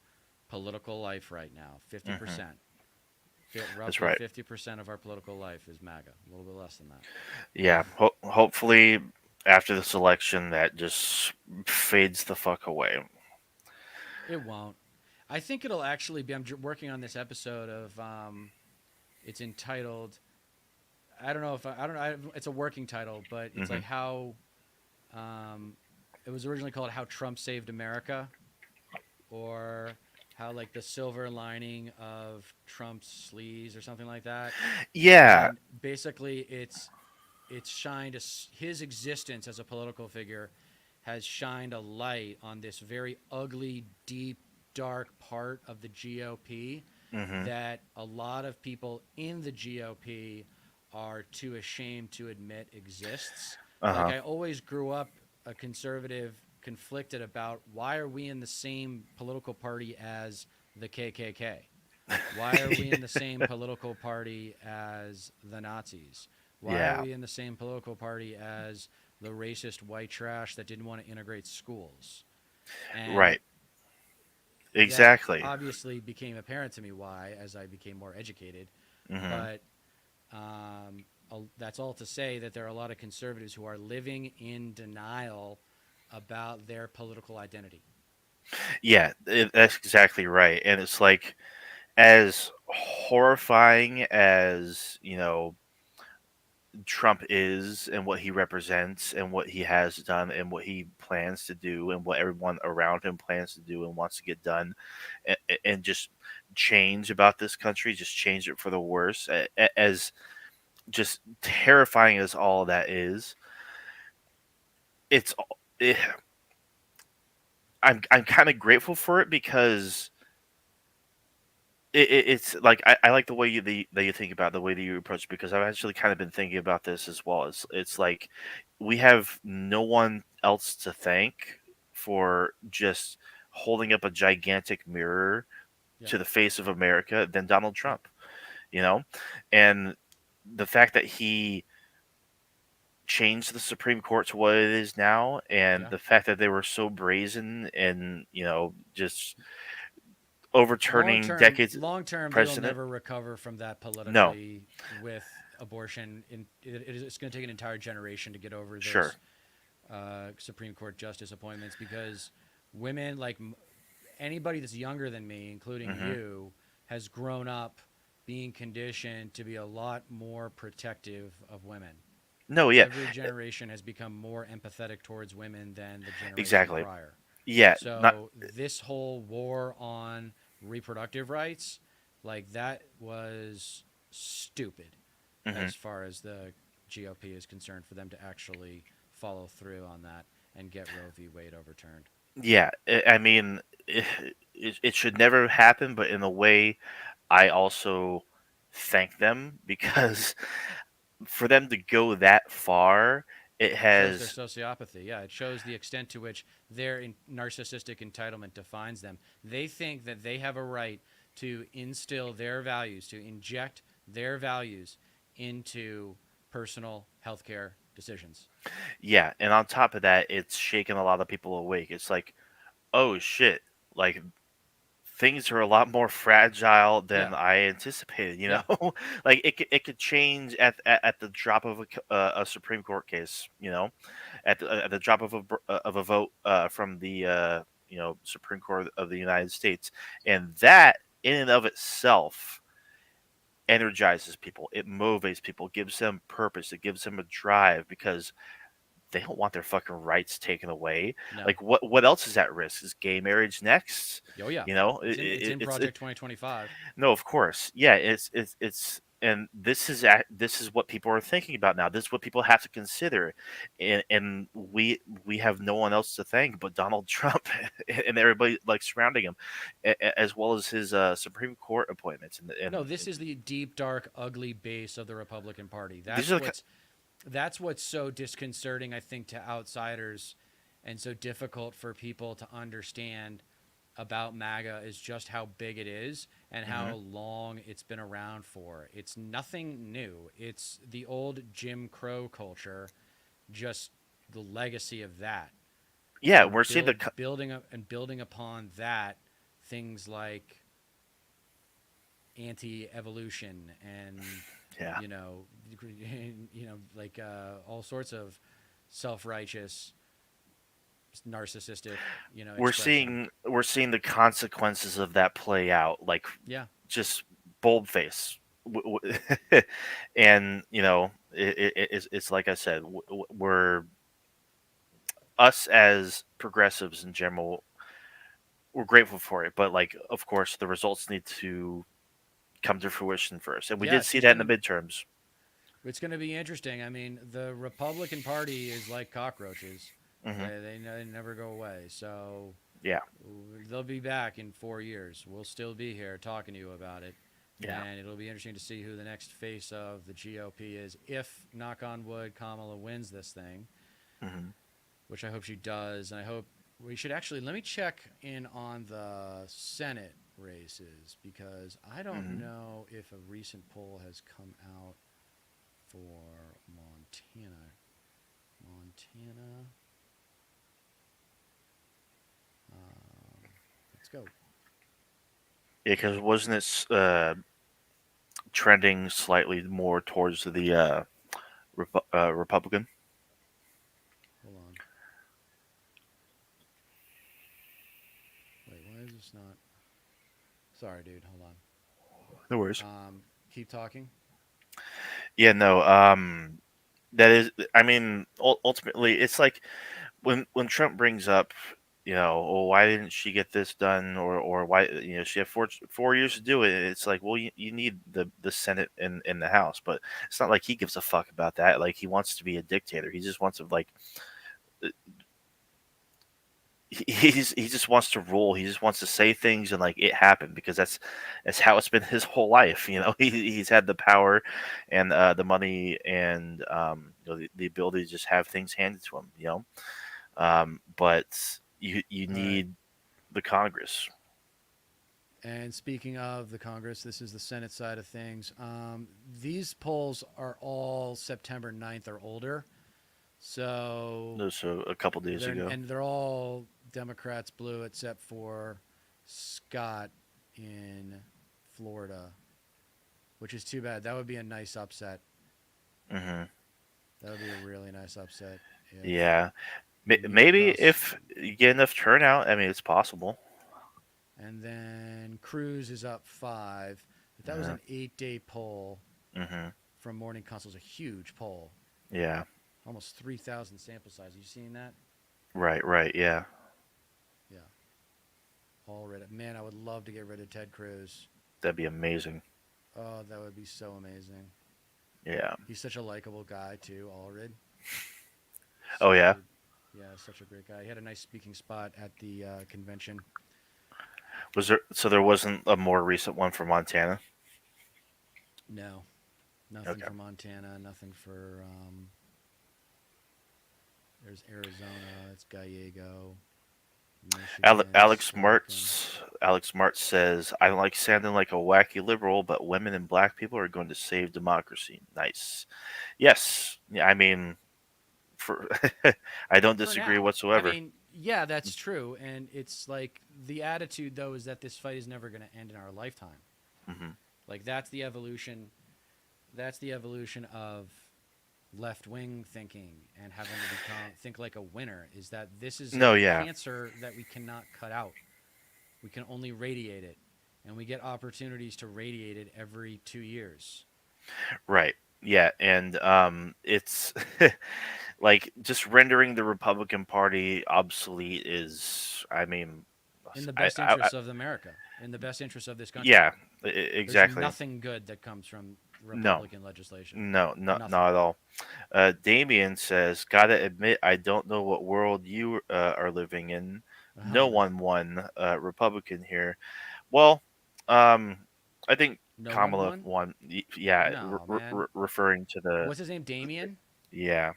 political life right now. 50%. Hmm. That's Roughly right. 50% of our political life is MAGA. A little bit less than that. Yeah. Hopefully, after this election, that just fades the fuck away. It won't. I think it'll actually be. Working on this episode of. It's entitled. I don't know if I don't know. It's a working title, but it's Hmm. like how. Um, it was originally called "How Trump Saved America," or how like the silver lining of Trump's sleaze, or something like that. Yeah. And basically, it's shined his existence as a political figure has shined a light on this very ugly, deep, dark part of the GOP Hmm. that a lot of people in the GOP are too ashamed to admit exists. Uh Like huh. I always grew up a conservative, conflicted about why are we in the same political party as the KKK? Why are we in the same political party as the Nazis? Why are Yeah. we in the same political party as the racist white trash that didn't want to integrate schools? And Right. that Exactly. obviously became apparent to me why as I became more educated. Hmm. But that's all to say that there are a lot of conservatives who are living in denial about their political identity. Yeah, that's exactly right. And it's like, as horrifying as Trump is, and what he represents, and what he has done, and what he plans to do, and what everyone around him plans to do and wants to get done, and just change about this country, just change it for the worse. As just terrifying as all that is, it's it, I'm kind of grateful for it because it's like I like the way that you think about it, the way that you approach it, because I've actually kind of been thinking about this as well. It's like we have no one else to thank for just holding up a gigantic mirror Yeah. to the face of America than Donald Yeah. Trump, you know? And the fact that he changed the Supreme Court to what it is now, and Yeah. the fact that they were so brazen and, just overturning decades Long term, they'll precedent. never recover from that No, politically with abortion. It's going to take an entire generation to get over sure. those Supreme Court justice appointments because women, like anybody that's younger than me, including Hmm. you, has grown up being conditioned to be a lot more protective of women. No, yeah, Every generation has become more empathetic towards women than the generation exactly. prior. Yeah, not. So this whole war on reproductive rights, like that was stupid Hmm. as far as the GOP is concerned for them to actually follow through on that and get Roe v. Wade overturned. Yeah, I mean, it should never happen, but in a way, I also thank them because for them to go that far, it Shows their has. sociopathy. Yeah, it shows the extent to which their narcissistic entitlement defines them. They think that they have a right to instill their values, to inject their values into personal healthcare decisions. Yeah, and on top of that, it's shaken a lot of people awake. It's like, oh shit, like things are a lot more fragile than Yeah, I anticipated. yeah, Like it could change at the drop of a Supreme Court case. At the drop of a vote from the Supreme Court of the United States, and that in and of itself energizes people. It motivates people, gives them purpose, it gives them a drive because they don't want their fucking rights taken away. no. Like what else is at risk? Is gay marriage next? Oh yeah, You know, it's in Project 2025. no, of course, yeah. It's and this is what people are thinking about now. This is what people have to consider, and we have no one else to thank but Donald Trump and everybody like surrounding him, as well as his Supreme Court appointments. No, this is the deep, dark, ugly base of the Republican Party. These are That's what's so disconcerting, I think, to outsiders, and so difficult for people to understand about MAGA is just how big it is and how long it's been around for. It's nothing new. It's the old Jim Crow culture, just the legacy of that. yeah. And We're seeing building upon that, things like anti-evolution and yeah. you know like all sorts of self-righteous narcissistic We're expression. seeing the consequences of that play out, like Yeah, just boldface. And it's like I said, we're us as progressives in general, we're grateful for it, but like of course the results need to come to fruition first, and we did yes, see that in the midterms. it's going to be interesting. I mean, the Republican Party is like cockroaches. Hmm. They never go away, so Yeah, they'll be back in 4 years. We'll still be here talking to you about it. yeah. And it'll be interesting to see who the next face of the GOP is if, knock on wood, Kamala wins this thing, Hmm. which I hope she does. And I hope we should actually, let me check in on the Senate races because I don't Hmm. know if a recent poll has come out for Montana. Montana. Let's go. Yeah, because wasn't it trending slightly more towards the Republican? Hold on. Wait, why is this not? Sorry, dude. Hold No worries. on. Keep talking. Yeah, no. That is, I mean, ultimately, it's like when Trump brings up, oh, why didn't she get this done, or why, she had 4 years to do it. It's like, well, you need the Senate and the House, but it's not like he gives a fuck about that. Like, he wants to be a dictator. He just wants to, like, he just wants to rule. He just wants to say things and, like, it happen, because that's how it's been his whole life. He's had the power and the money and the ability to just have things handed to him. But you All right. need the Congress. And speaking of the Congress, this is the Senate side of things. These polls are all September 9th or older. So So a couple days ago. and they're all Democrats blue except for Scott in Florida, which is too bad. That would be a nice upset. Hmm. That would be a really nice upset. Yeah. Meet Maybe across- if you get enough turnout, I mean, it's possible. And then Cruz is up 5. But that was an 8-day poll Hmm. from Morning Consult. It's a huge poll. Yeah. Almost 3,000 sample size. You seen that? Right. Yeah. Yeah. All rid. Man, I would love to get rid of Ted Cruz. That'd be amazing. Oh, that would be so amazing. Yeah. He's such a likable guy too, Allred. Oh, yeah? Yeah, such a great guy. He had a nice speaking spot at the convention. So there wasn't a more recent one for Montana? No, nothing Okay. for Montana. Nothing for. There's Arizona. It's Gallego. Michigan, Alex Wisconsin. Martz says, I like sounding like a wacky liberal, but women and black people are going to save democracy. Nice. Yes. Yeah, I mean, I don't For disagree now. whatsoever. I mean, yeah, that's true. And it's like the attitude, though, is that this fight is never going to end in our lifetime. Hmm. Like, that's the evolution. That's the evolution of left-wing thinking and having to think like a winner, is that this is No, a yeah. cancer that we cannot cut out. We can only radiate it. And we get opportunities to radiate it every 2 years. Right. Yeah, and it's like, just rendering the Republican Party obsolete is, I mean, In the best interests of America. In the best interests of this country. yeah, There's exactly. nothing good that comes from No. Republican legislation. No, Nothing. not at all. Damien says, "Gotta admit, I don't know what world you are living in. No one won Republican here. Well, I think No one Kamala won? won. Yeah, No, man. referring to the What's his name? Damien? yeah.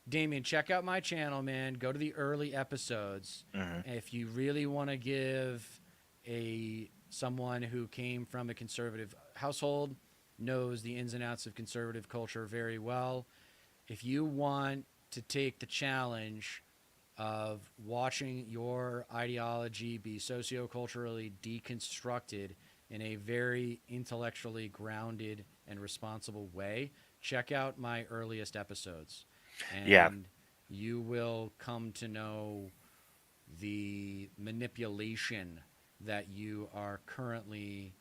Damien, check out my channel, man. Go to the early episodes. Hmm. If you really want to give someone who came from a conservative household, knows the ins and outs of conservative culture very well. If you want to take the challenge of watching your ideology be socioculturally deconstructed in a very intellectually grounded and responsible way, check out my earliest episodes. And Yeah. you will come to know the manipulation that you are currently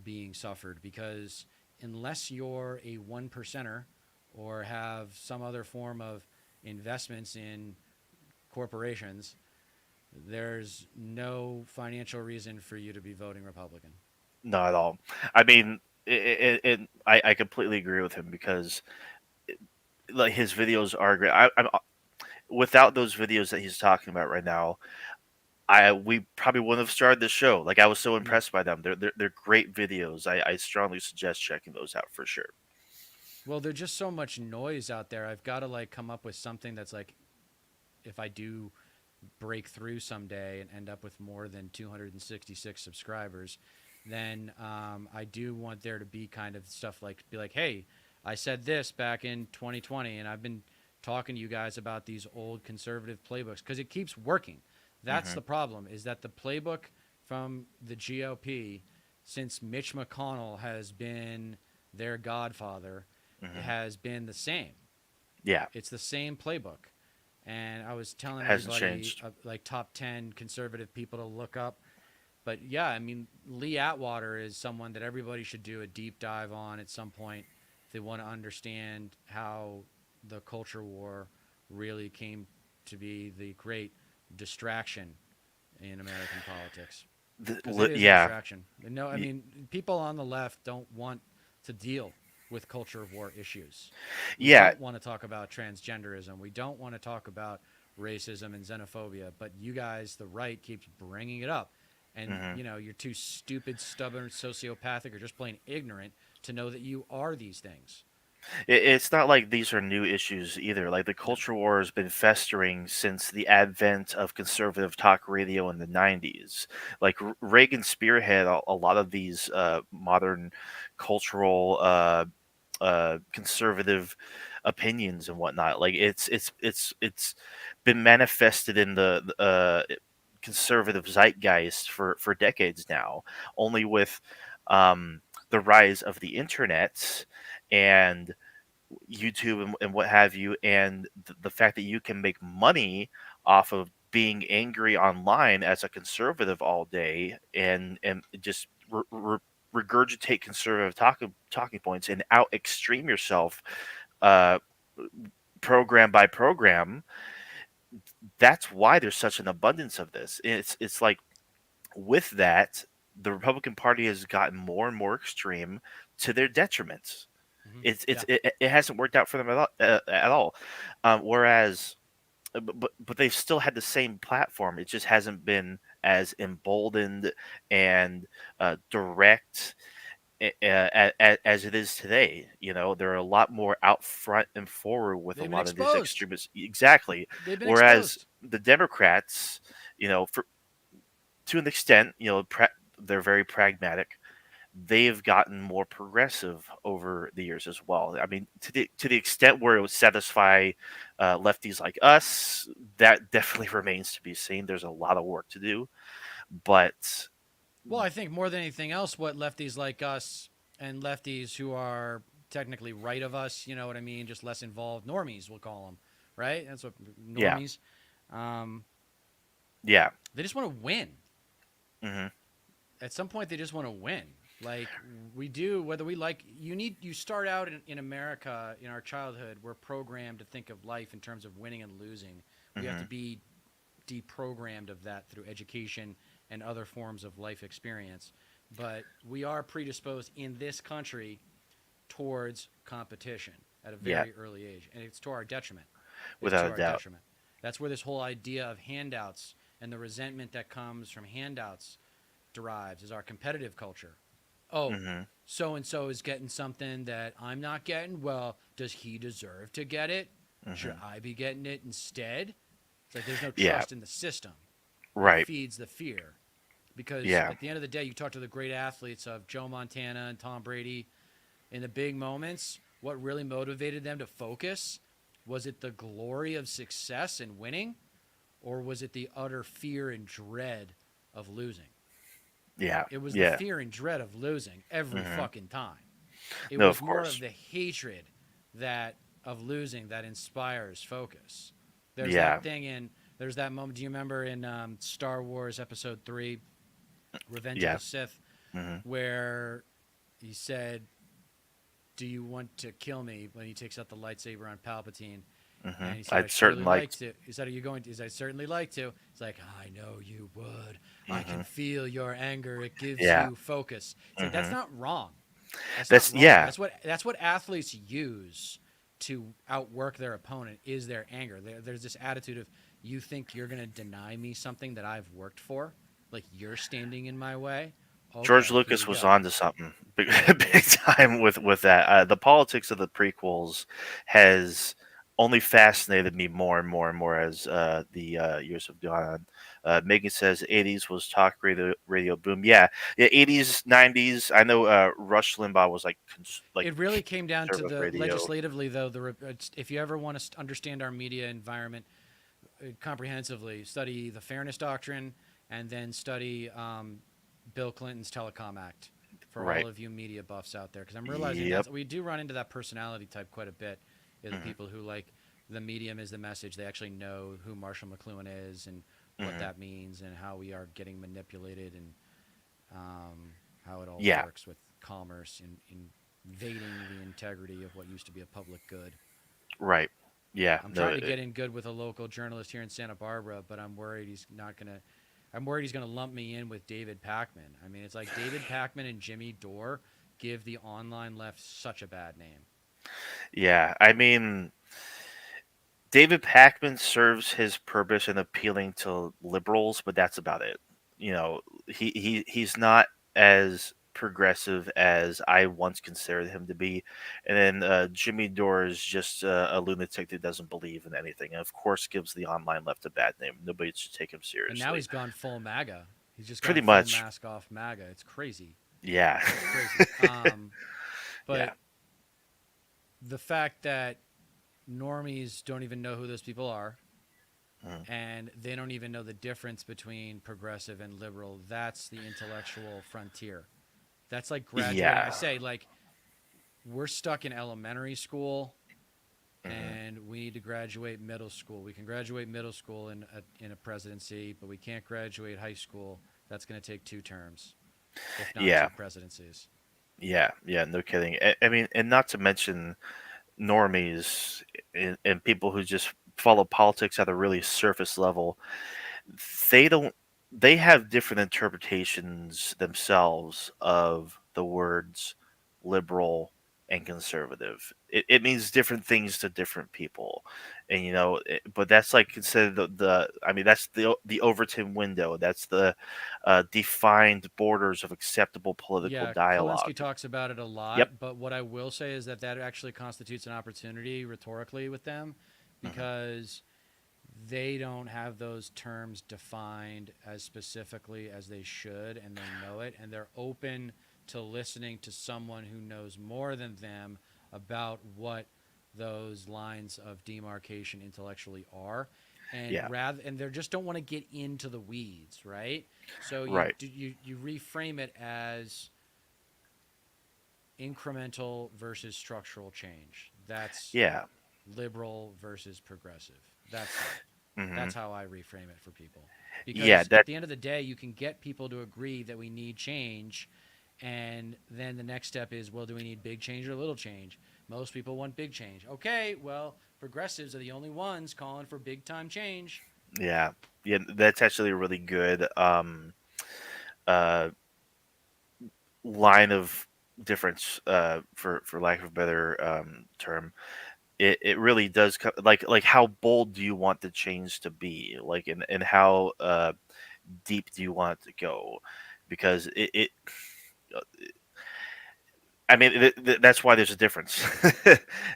being suffered, because unless you're a 1%er or have some other form of investments in corporations, there's no financial reason for you to be voting Republican. Not at all. I mean, I completely agree with him, because like, his videos are great. I'm without those videos that he's talking about right now, we probably wouldn't have started the show. Like, I was so impressed by them. They're great videos. I strongly suggest checking those out for sure. Well, there's just so much noise out there. I've got to like come up with something that's like, if I do break through someday and end up with more than 266 subscribers, then I do want there to be kind of stuff like, be like, hey, I said this back in 2020, and I've been talking to you guys about these old conservative playbooks, because it keeps working. That's the problem, is that the playbook from the GOP, since Mitch McConnell has been their godfather, has been the same. Yeah, It's the same playbook. And I was telling Hasn't everybody, changed. like, top 10 conservative people to look up. But yeah, I mean, Lee Atwater is someone that everybody should do a deep dive on at some point if they want to understand how the culture war really came to be the great distraction in American politics. The, Because it is a yeah, distraction. No, I mean, people on the left don't want to deal with culture of war issues. We yeah. don't want to talk about transgenderism. We don't want to talk about racism and xenophobia. But you guys, the right, keeps bringing it up. And, hmm you're too stupid, stubborn, sociopathic, or just plain ignorant to know that you are these things. It's not like these are new issues either. Like the No. culture war has been festering since the advent of conservative talk radio in the 90s. Like Reagan spearhead a lot of these modern cultural conservative opinions and whatnot. Like it's been manifested in the conservative zeitgeist for decades now. Only with the rise of the internet and YouTube and what have you, and the fact that you can make money off of being angry online as a conservative all day and just regurgitate conservative talking points and out extreme yourself, uh, program by program. That's why there's such an abundance of this. It's like with that, the Republican Party has gotten more and more extreme to their detriment. Yeah. It hasn't worked out for them at all. Whereas, but they've still had the same platform. It just hasn't been as emboldened and direct as it is today. They're a lot more out front and forward with a They've been lot of these exposed. extremists. Exactly. They've been Whereas exposed. the Democrats, for to an extent, they're very pragmatic. They've gotten more progressive over the years as well. I mean, to the extent where it would satisfy lefties like us, that definitely remains to be seen. There's a lot of work to do, but Well, I think more than anything else, what lefties like us and lefties who are technically right of us, you know what I mean, just less involved, normies, we'll call them, right? That's what yeah, normies. Um, yeah, they just want to win. hmm At some point, they just want to win. Like we do, whether we like you start out in America in our childhood, we're programmed to think of life in terms of winning and losing. We have to hmm be deprogrammed of that through education and other forms of life experience. But we are predisposed in this country towards competition at a yeah, very early age, and it's to our detriment. It's to without a our doubt. detriment. That's where this whole idea of handouts and the resentment that comes from handouts derives, is our competitive culture. Oh, hmm so and so is getting something that I'm not getting. Well, does he deserve to get it? Should hmm I be getting it instead? It's like there's no Yeah, trust in the system. It right. feeds the fear. Because Yeah, at the end of the day, you talk to the great athletes of Joe Montana and Tom Brady in the big moments, what really motivated them to focus? Was it the glory of success and winning? Or was it the utter fear and dread of losing? yeah, It was the yeah. fear and dread of losing every hmm fucking time. It No, was of more of course. the hatred that of losing that inspires focus. There's Yeah. that thing in there's that moment. Do you remember in Star Wars Episode 3, Revenge of Yeah. the Sith, hmm where he said, "Do you want to kill me?" When he takes out the lightsaber on Palpatine, and he said, "I I'd surely certain like. like to." He said, "Are you going to?" He said, "I certainly like to." He's like, "I know you would. I can hmm feel your anger. It gives Yeah. you focus." It's like that's hmm not wrong. That's not That's wrong. yeah. That's what athletes use to outwork their opponent is their anger. There's this attitude of you think you're going to deny me something that I've worked for, like you're standing in my way. George Okay, here Lucas we was go. on to something big time with that. The politics of the prequels has only fascinated me more and more and more as the years have gone on. Megan says '80s was talk radio boom. Yeah, yeah, '80s, '90s. I know Rush Limbaugh was like It really came down to conservative the radio. legislatively, though. If you ever want to understand our media environment comprehensively, study the Fairness Doctrine and then study Bill Clinton's Telecom Act for all Right. of you media buffs out there. Because I'm realizing Yep. that we do run into that personality type quite a bit. The hmm people who like the medium is the message. They actually know who Marshall McLuhan is and what hmm that means and how we are getting manipulated and how it all Yeah. works with commerce in invading the integrity of what used to be a public good. Right. Yeah. I'm No. trying to get in good with a local journalist here in Santa Barbara, but I'm worried he's not going to. I'm worried he's going to lump me in with David Pakman. I mean, it's like David Pakman and Jimmy Dore give the online left such a bad name. Yeah, I mean, David Pakman serves his purpose in appealing to liberals, but that's about it. You know, he's not as progressive as I once considered him to be. And then Jimmy Dore is just a lunatic that doesn't believe in anything, and of course gives the online left a bad name. Nobody should take him And now seriously. he's gone full MAGA. He's just Pretty gone full much. mask off MAGA. It's crazy. Yeah. It's crazy. But Yeah. the fact that normies don't even know who those people are, and they don't even know the difference between progressive and liberal, that's the intellectual frontier. That's like graduating. Yeah. I say, like, we're stuck in elementary school, and we need to graduate middle school. We can graduate middle school in a presidency, but we can't graduate high school. That's going to take 2 terms, if not Yeah. 2 presidencies. Yeah, no kidding. I mean, and not to mention normies and people who just follow politics at a really surface level. They don't. They have different interpretations themselves of the words liberal and conservative. It means different things to different people, and but that's like considered the. I mean, that's the Overton window. That's the defined borders of acceptable political Yeah, dialogue. Kalinske talks about it a lot, Yep. but what I will say is that actually constitutes an opportunity rhetorically with them, because they don't have those terms defined as specifically as they should, and they know it, and they're open to listening to someone who knows more than them about what those lines of demarcation intellectually are. And Yeah. and they just don't want to get into the weeds, right? So Right. you reframe it as incremental versus structural change. That's Yeah. liberal versus progressive. That's it. Mhm. That's how I reframe it for people. Because Yeah, at the end of the day, you can get people to agree that we need change, and then the next step is, well, do we need big change or little change? Most people want big change. Okay, well, progressives are the only ones calling for big time change. Yeah, that's actually a really good uh, line of difference, for lack of a better term. It really does like how bold do you want the change to be, like, and how deep do you want it to go, because uh, I mean, that's why there's a difference.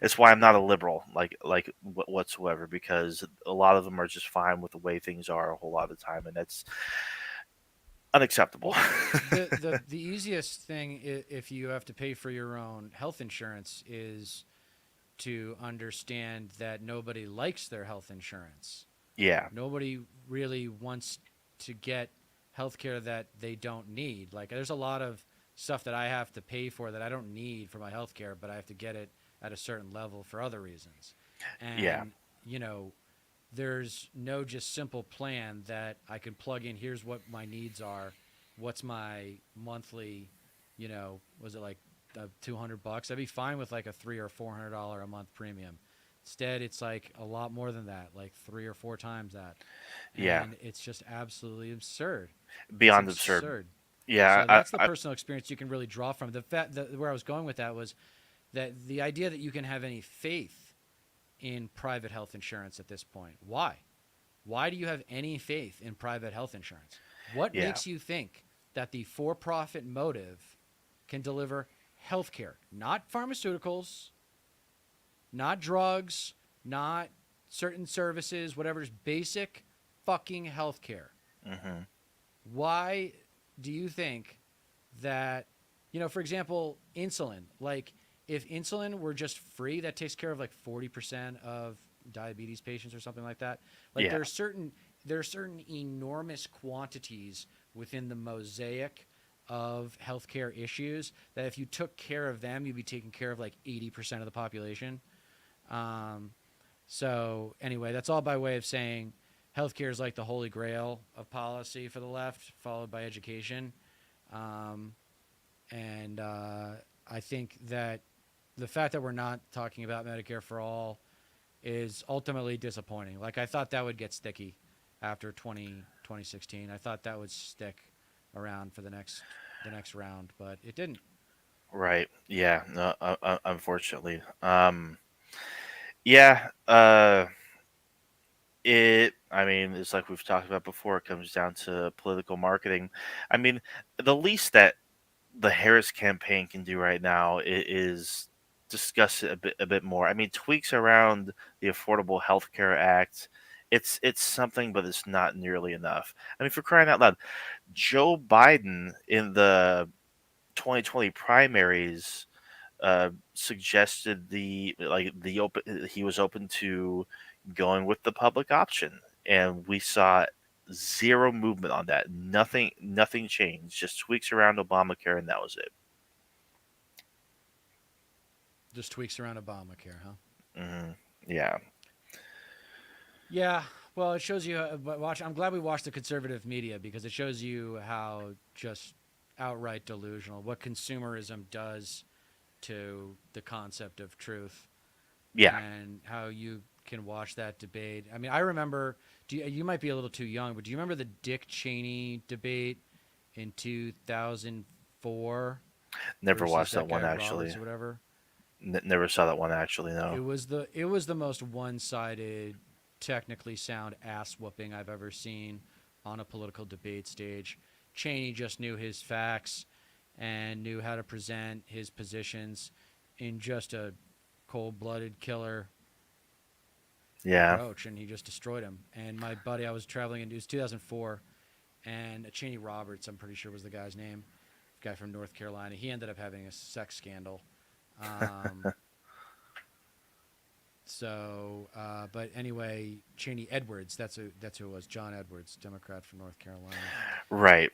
It's why I'm not a liberal, like whatsoever, because a lot of them are just fine with the way things are a whole lot of the time, and that's unacceptable. The easiest thing, if you have to pay for your own health insurance, is to understand that nobody likes their health insurance. Yeah, Nobody really wants to get health care that they don't need. Like, there's a lot of stuff that I have to pay for that I don't need for my health care, but I have to get it at a certain level for other reasons. And, Yeah. there's no just simple plan that I can plug in. Here's what my needs are. What's my monthly, was it like $200? I'd be fine with like a $300 or $400 a month premium. Instead, it's like a lot more than that, like 3 or 4 times that. Yeah. And it's just absolutely absurd. beyond It's absurd. Yeah, So that's the I personal experience you can really draw from. The fact that where I was going with that was that the idea that you can have any faith in private health insurance at this point. Why? Why do you have any faith in private health insurance? What Yeah. makes you think that the for-profit motive can deliver health care, not pharmaceuticals, not drugs, not certain services, whatever's basic fucking health care? Why do you think that, for example, insulin, like, if insulin were just free, that takes care of like 40% of diabetes patients or something like that. Like, Yeah. there are certain enormous quantities within the mosaic of healthcare issues that if you took care of them, you'd be taking care of like 80% of the population. So anyway, that's all by way of saying healthcare is like the holy grail of policy for the left, followed by education. And I think that the fact that we're not talking about Medicare for all is ultimately disappointing. Like, I thought that would get sticky after 2020 2016. I thought that would stick around for the next round, but it didn't. Right. Yeah. No. Unfortunately. Yeah. I mean, it's like we've talked about before. It comes down to political marketing. I mean, the least that the Harris campaign can do right now is discuss it a bit more. I mean, tweaks around the Affordable Health Care Act. It's something, but it's not nearly enough. I mean, for crying out loud, Joe Biden in the 2020 primaries suggested the open he was open to going with the public option, and we saw zero movement on that. Nothing changed. Just tweaks around Obamacare, and that was it. Just tweaks around Obamacare, huh? Yeah. Yeah. Well, it shows you. I'm glad we watched the conservative media because it shows you how just outright delusional what consumerism does to the concept of truth. Yeah. And how you can watch that debate. I mean, I remember. You might be a little too young, but do you remember the Dick Cheney debate in 2004? Never versus watched that guy one actually. Roberts or whatever. Never saw that one actually. No. It was the most one-sided, technically sound ass whooping I've ever seen on a political debate stage. Cheney just knew his facts and knew how to present his positions in just a cold-blooded killer Yeah. approach, and he just destroyed him. And my buddy, I was traveling in, it was 2004, and Cheney Roberts, I'm pretty sure was the guy's name, guy from North Carolina. He ended up having a sex scandal. But anyway, Cheney Edwards, that's who it was, John Edwards, Democrat from North Carolina. Right.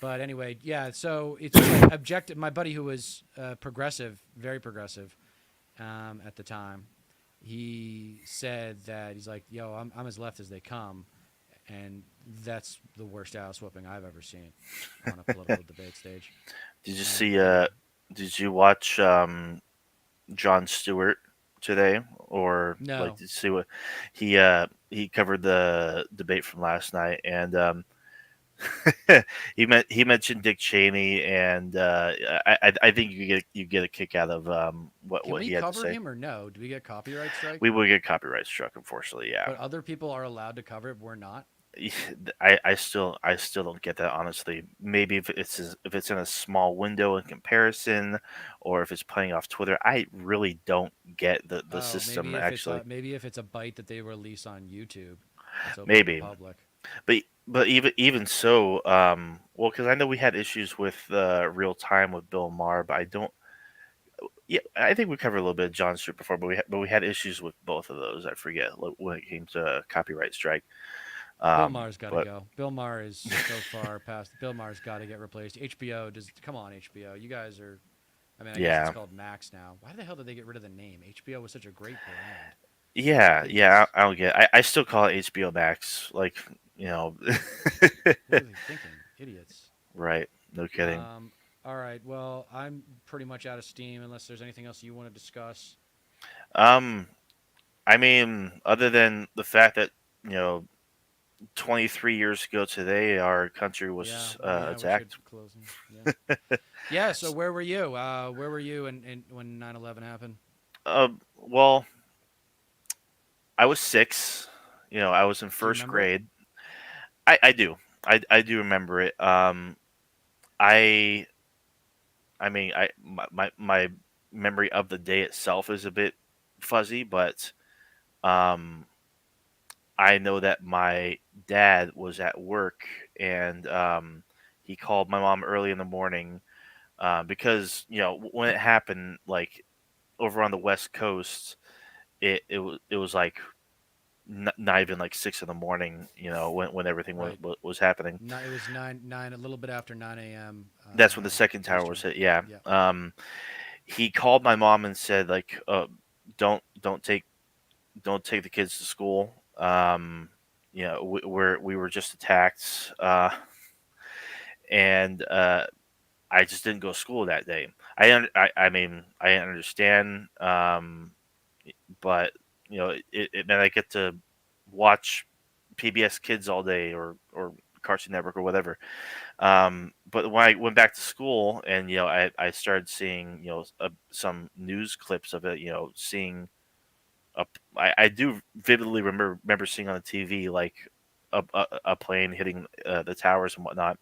But anyway, yeah, so it's like objective. My buddy who was progressive, very progressive at the time, he said that he's like, yo, I'm as left as they come. And that's the worst ass whooping I've ever seen on a political debate stage. Did you see? Did you watch Jon Stewart today, or No. did you see what he covered the debate from last night, and he mentioned Dick Cheney, and I think you get a kick out of what Can we he had to cover say. him or no? Do we get copyright strike? We will get copyright struck, unfortunately. Yeah. But other people are allowed to cover it. We're not. I still don't get that, honestly. Maybe if it's in a small window in comparison, or if it's playing off Twitter, I really don't get the system actually. Maybe if it's a bite that they release on YouTube, it's open Maybe. to the public. But even so, well, because I know we had issues with real time with Bill Maher, but I don't. Yeah, I think we covered a little bit of John Stewart before, but we had issues with both of those. I forget when it came to copyright strike. Bill Maher's got to but- go. Bill Maher is so far past. Bill Maher's got to get replaced. HBO come on, HBO. You guys are. I mean, I guess Yeah. it's called Max now. Why the hell did they get rid of the name? HBO was such a great brand. Yeah, I don't get. I still call it HBO Max, like you know. What are they thinking? Idiots. Right. No kidding. All right. Well, I'm pretty much out of steam unless there's anything else you want to discuss. I mean, other than the fact that 23 years ago today, our country was we attacked. should close them. Yeah. Yeah. So where were you? Where were you when 9/11 happened? Well, I was 6. I was in you first remember it? grade. I do. I do remember it. I mean, my memory of the day itself is a bit fuzzy, but I know that my dad was at work, and he called my mom early in the morning because when it happened, like over on the West Coast, it was like not even like 6 in the morning. When everything Right. was happening. It was nine, a little bit after 9 a.m. That's when the second tower was Eastern. hit. Yeah. Yeah. He called my mom and said like, don't take the kids to school. We were just attacked, and I just didn't go to school that day. I mean, I understand, but then I get to watch PBS Kids all day, or or Cartoon Network or whatever. But when I went back to school and I started seeing some news clips of it, seeing I do vividly remember seeing on the TV like a plane hitting the towers and whatnot.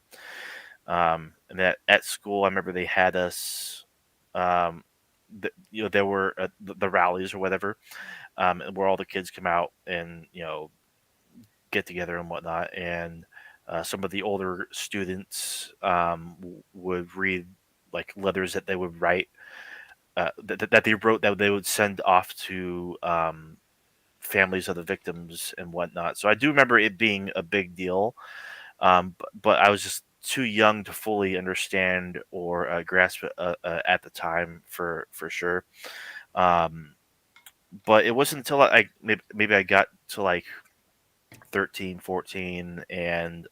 And that at school, I remember they had us. Um, there were the rallies or whatever, where all the kids come out and get together and whatnot, and some of the older students would read like letters that they would write that they wrote that they would send off to families of the victims and whatnot. So I do remember it being a big deal, but I was just too young to fully understand or grasp it at the time for sure. Um, but it wasn't until maybe I got to like 13, 14, and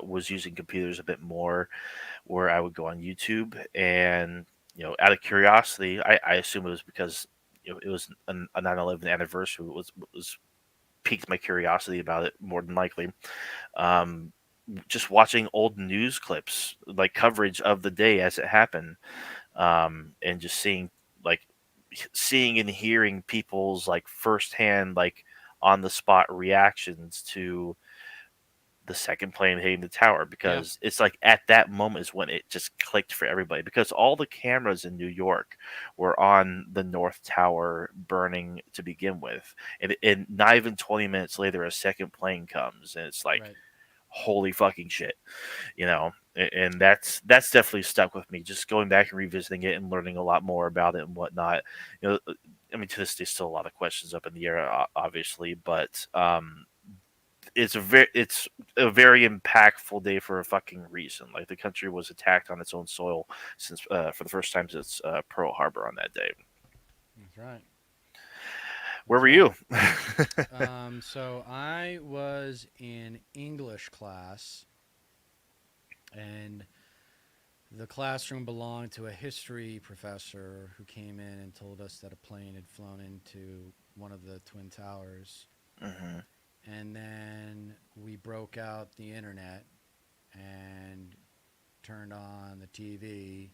was using computers a bit more, where I would go on YouTube and out of curiosity, I assume it was because it was a 9/11 anniversary was piqued my curiosity about it more than likely. Um, just watching old news clips, like coverage of the day as it happened, and just like seeing and hearing people's like firsthand, like on the spot reactions to the second plane hitting the tower, Yeah. because it's like at that moment is when it just clicked for everybody, because all the cameras in New York were on the North Tower burning to begin with, and not even 20 minutes later a second plane comes and it's like, Right. holy fucking shit, and that's definitely stuck with me, just going back and revisiting it and learning a lot more about it and whatnot. I mean, to this day still a lot of questions up in the air, obviously, but it's a very impactful day for a fucking reason. Like, the country was attacked on its own soil since for the first time since Pearl Harbor on that day. That's right. Where were you? So I was in English class, and the classroom belonged to a history professor who came in and told us that a plane had flown into one of the Twin Towers. Hmm. And then we broke out the internet and turned on the TV.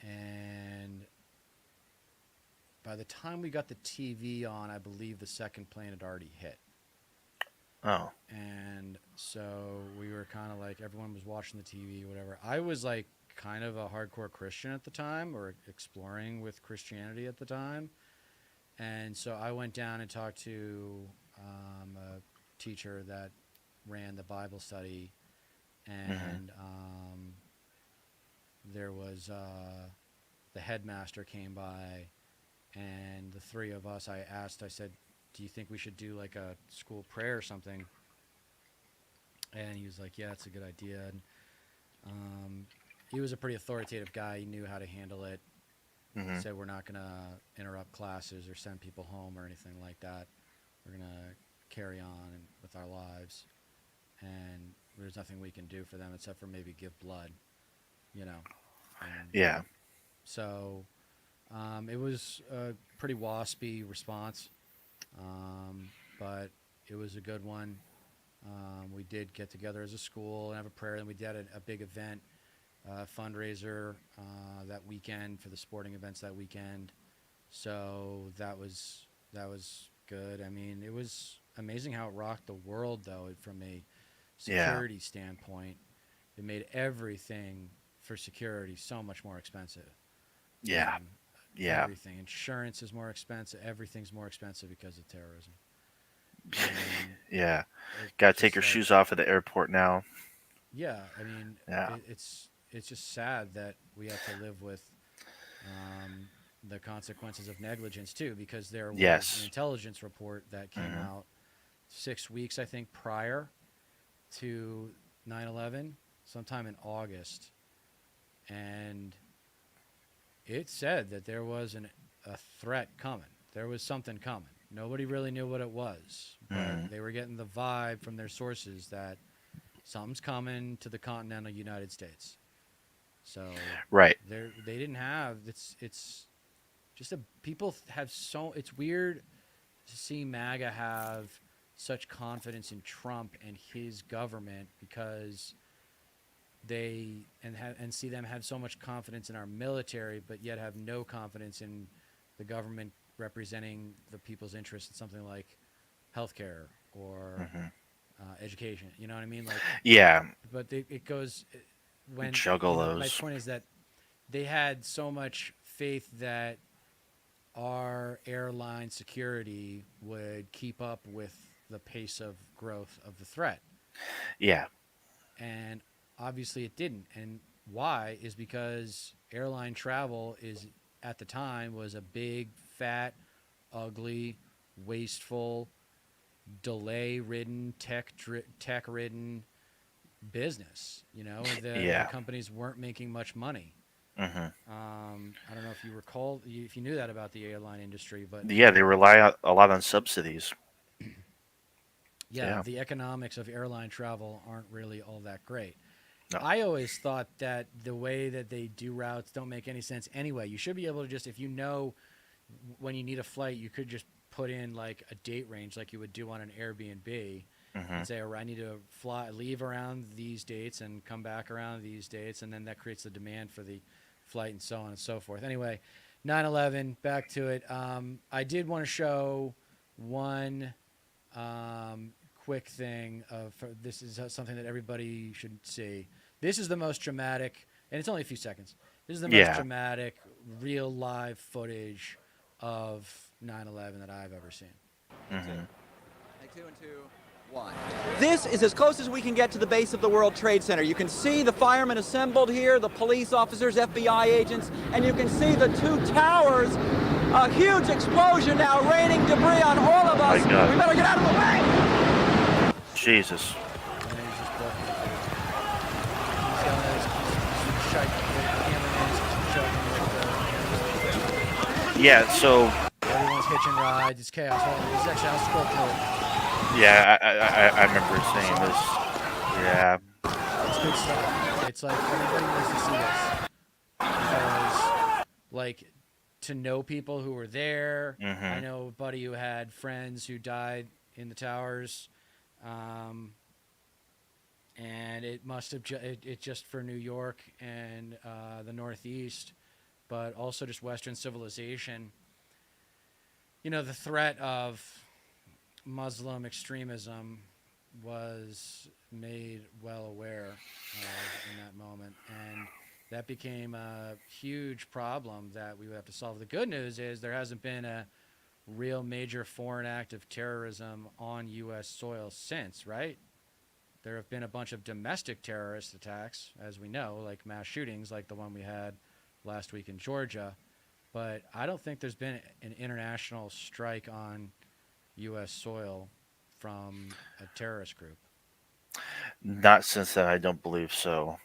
And by the time we got the TV on, I believe the second plane had already hit. Oh, And so we were kind of like, everyone was watching the TV, whatever. I was like kind of a hardcore Christian at the time, or exploring with Christianity at the time. And so I went down and talked to a teacher that ran the Bible study. And there was the headmaster came by, and the three of us, I said, do you think we should do like a school prayer or something? And he was like, yeah, it's a good idea. And he was a pretty authoritative guy. He knew how to handle it. hmm. Said, we're not going to interrupt classes or send people home or anything like that. We're going to carry on with our lives. And there's nothing we can do for them except for maybe give blood, And Yeah. so it was a pretty waspy response, but it was a good one. We did get together as a school and have a prayer, and we did a big event, fundraiser that weekend for the sporting events that weekend. So that was good. I mean, it was amazing how it rocked the world, though, from a Yeah. security standpoint. It made everything for security so much more expensive. Yeah. Yeah. Everything. Insurance is more expensive. Everything's more expensive because of terrorism. And Yeah. it Gotta take just your like, shoes off at the airport now. yeah, I mean, Yeah. it's just sad that we have to live with the consequences of negligence too, because there was an Yes. intelligence report that came Hmm. out 6 weeks, I think, prior to 9/11, sometime in August, and it said that there was a threat coming. There was something coming. Nobody really knew what it was, but they were getting the vibe from their sources that something's coming to the continental United States. So Right. they didn't have it's just people have so, it's weird to see MAGA have such confidence in Trump and his government because they and see them have so much confidence in our military, but yet have no confidence in the government representing the people's interests in something like healthcare or education. You know what I mean? Like, Yeah, but it goes when my juggalos. point is that they had so much faith that our airline security would keep up with the pace of growth of the threat. Yeah, And obviously it didn't. And why is because airline travel is at the time was a big, fat, ugly, wasteful, delay-ridden, tech-ridden business. You know, the yeah. companies weren't making much money. hmm I don't know if you recall, if you knew that about the airline industry, but Yeah, they rely a lot on subsidies. yeah, Yeah. the economics of airline travel aren't really all that great. No. I always thought that the way that they do routes don't make any sense anyway. You should be able to just, if you know when you need a flight, you could just put in like a date range like you would do on an Airbnb and say, I need to leave around these dates and come back around these dates. And then that creates the demand for the flight and so on and so forth. Anyway, 9/11, back to it. I did want to show one quick thing this is something that everybody should see. This is the most dramatic, and it's only a few seconds. This is the most dramatic, real live footage of 9/11 that I've ever seen. Take 2 and 2, 1. This is as close as we can get to the base of the World Trade Center. You can see the firemen assembled here, the police officers, FBI agents, and you can see the two towers. A huge explosion now, raining debris on all of us. My God. We better get out of the way. Jesus. And then he's just walking through. He's yelling at he's shaking the cameraman. He's shaking Yeah. So. everyone's hitching rides. It's chaos. Hold on. This is actually, I'll scroll through it. Yeah, I remember saying this. Yeah. It's good stuff. It's like everybody needs to see this because, like, to know people who were there. I know a buddy who had friends who died in the towers, and it must have it just for New York and the Northeast, but also just Western civilization. You know, the threat of Muslim extremism was made well aware of in that moment, and that became a huge problem that we would have to solve. The good news is there hasn't been a real major foreign act of terrorism on U.S. soil since, right? There have been a bunch of domestic terrorist attacks, as we know, like mass shootings like the one we had last week in Georgia, but I don't think there's been an international strike on U.S. soil from a terrorist group. Not since then. I don't believe so.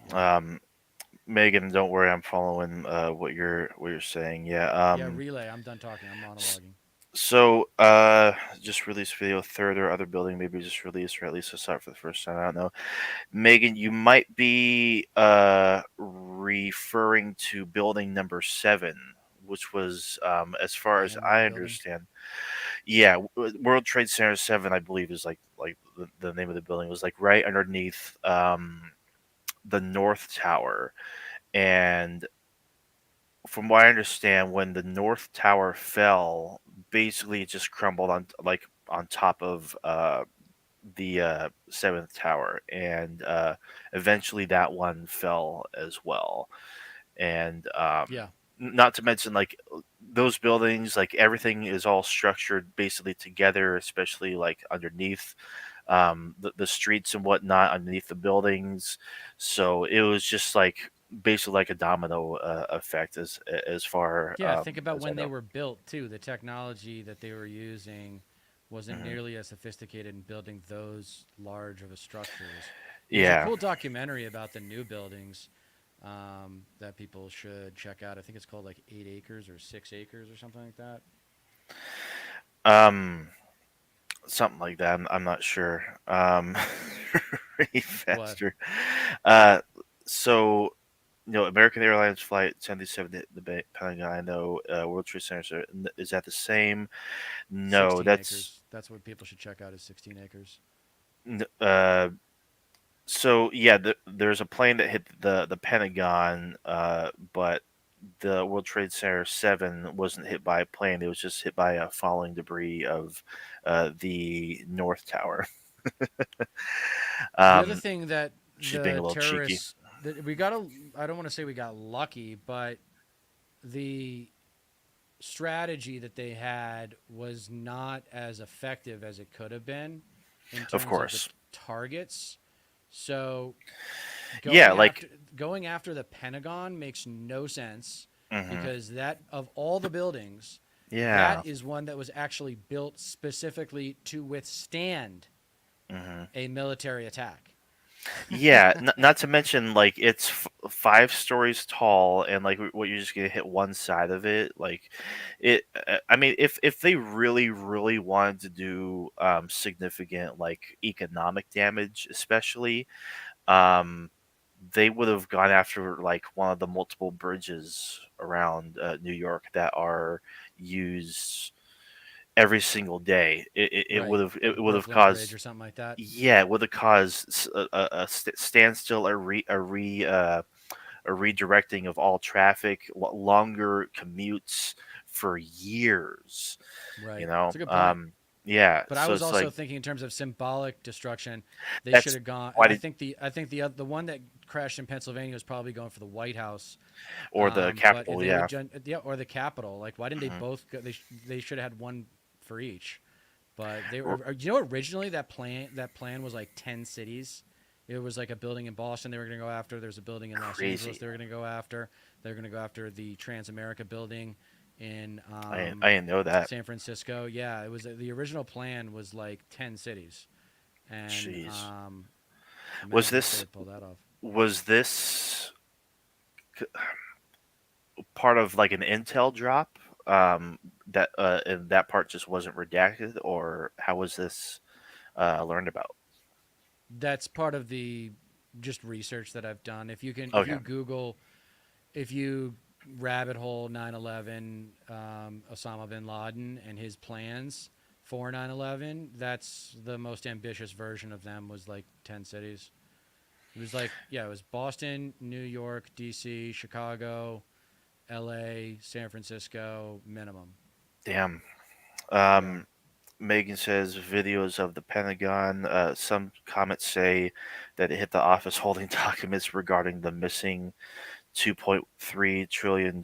Megan, don't worry. I'm following what you're saying. Yeah. Yeah, relay. I'm done talking. I'm monologuing. So, just released video. Third or other building, maybe just released, or at least I saw it for the first time. I don't know. Megan, you might be referring to building number 7, which was, as far as I building? understand, yeah, World Trade Center 7, I believe, is like the name of the building was like right underneath the North Tower, and from what I understand, when the North Tower fell, basically it just crumbled on top of the seventh tower, and eventually that one fell as well. And Yeah. not to mention, like, those buildings, like, everything is all structured basically together, especially like underneath the streets and whatnot underneath the buildings. So it was just like basically like a domino effect as far Yeah, think about as I when they know. were built too. The technology that they were using wasn't nearly as sophisticated in building those large of a structures. There's a Yeah. cool documentary about the new buildings that people should check out. I think it's called like 8 Acres or 6 Acres or something like that. Something like that. I'm not sure. Really What? faster. So American Airlines flight 77 hit the Pentagon. I know World Trade Center. Is that the same? No, 16 that's acres. That's what people should check out is 16 acres. n- uh. So yeah, there's a plane that hit the Pentagon, but the World Trade Center 7 wasn't hit by a plane. It was just hit by a falling debris of the North Tower. The other um, thing that she's being a the little cheeky. terrorists that we got a I don't want to say we got lucky, but the strategy that they had was not as effective as it could have been in Of terms of the course. targets. So Yeah, going like after going after the Pentagon makes no sense mhm. because that of all the buildings, Yeah. that is one that was actually built specifically to withstand Mhm. a military attack. Yeah, not to mention like it's 5 stories tall, and like what you're just gonna hit one side of it. Like it. I mean, if they really wanted to do significant like economic damage, especially, um, they would have gone after like one of the multiple bridges around New York that are used every single day. It Right. would have Like it would have Brooklyn Bridge caused or something like that. yeah, it would have caused a standstill, a redirecting of all traffic, longer commutes for years. You Right. know, It's a good point. yeah. But I So was it's also like thinking in terms of symbolic destruction. They should that's have gone. why I did think the one that crashed in Pennsylvania was probably going for the White House. or the But if Capitol, they would, yeah. yeah, or the Capitol. Like, why didn't they hmm both go? They should have had one for each. But they Or, were. Originally that plan was like 10 cities. It was like a building in Boston they were going to go after. There's a building in Los Angeles crazy. they were going to go after. They're going to go after the Transamerica building in I didn't know that. San Francisco. Yeah, it was the original plan was like 10 cities, and Jeez. Was imagine if they this had pulled that off. was this c- part of like an intel drop? That and that part just wasn't redacted, or how was this learned about? That's part of the just research that I've done. If Okay. you Google, if you rabbit hole 9/11, Osama bin Laden and his plans for 9/11, that's the most ambitious version of them was like 10 cities. It was like, yeah, it was Boston, New York, DC, Chicago, LA, San Francisco, minimum. Damn. Yeah. Um, Megan says videos of the Pentagon. Some comments say that it hit the office holding documents regarding the missing $2.3 trillion.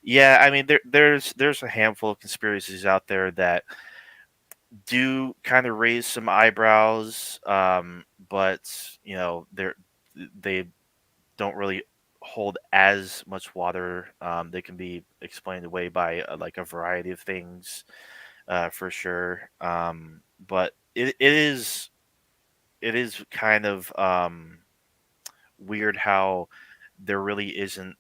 Yeah, I mean there's a handful of conspiracies out there that do kind of raise some eyebrows, but they don't really hold as much water. They can be explained away by like a variety of things, for sure. But it is kind of weird how there really isn't.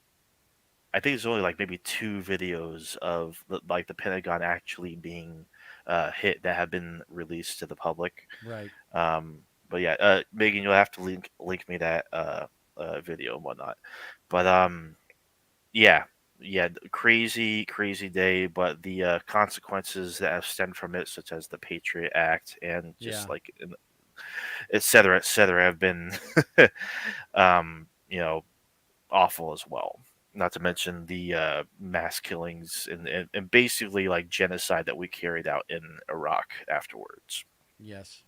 I think there's only like maybe 2 videos of like the Pentagon actually being hit that have been released to the public. Right. But yeah, Megan, you'll have to link me that video and whatnot. But yeah, yeah, crazy day. But the consequences that have stemmed from it, such as the Patriot Act and just Yeah. like et cetera, have been you know awful as well. Not to mention the mass killings and basically like genocide that we carried out in Iraq afterwards. Yes.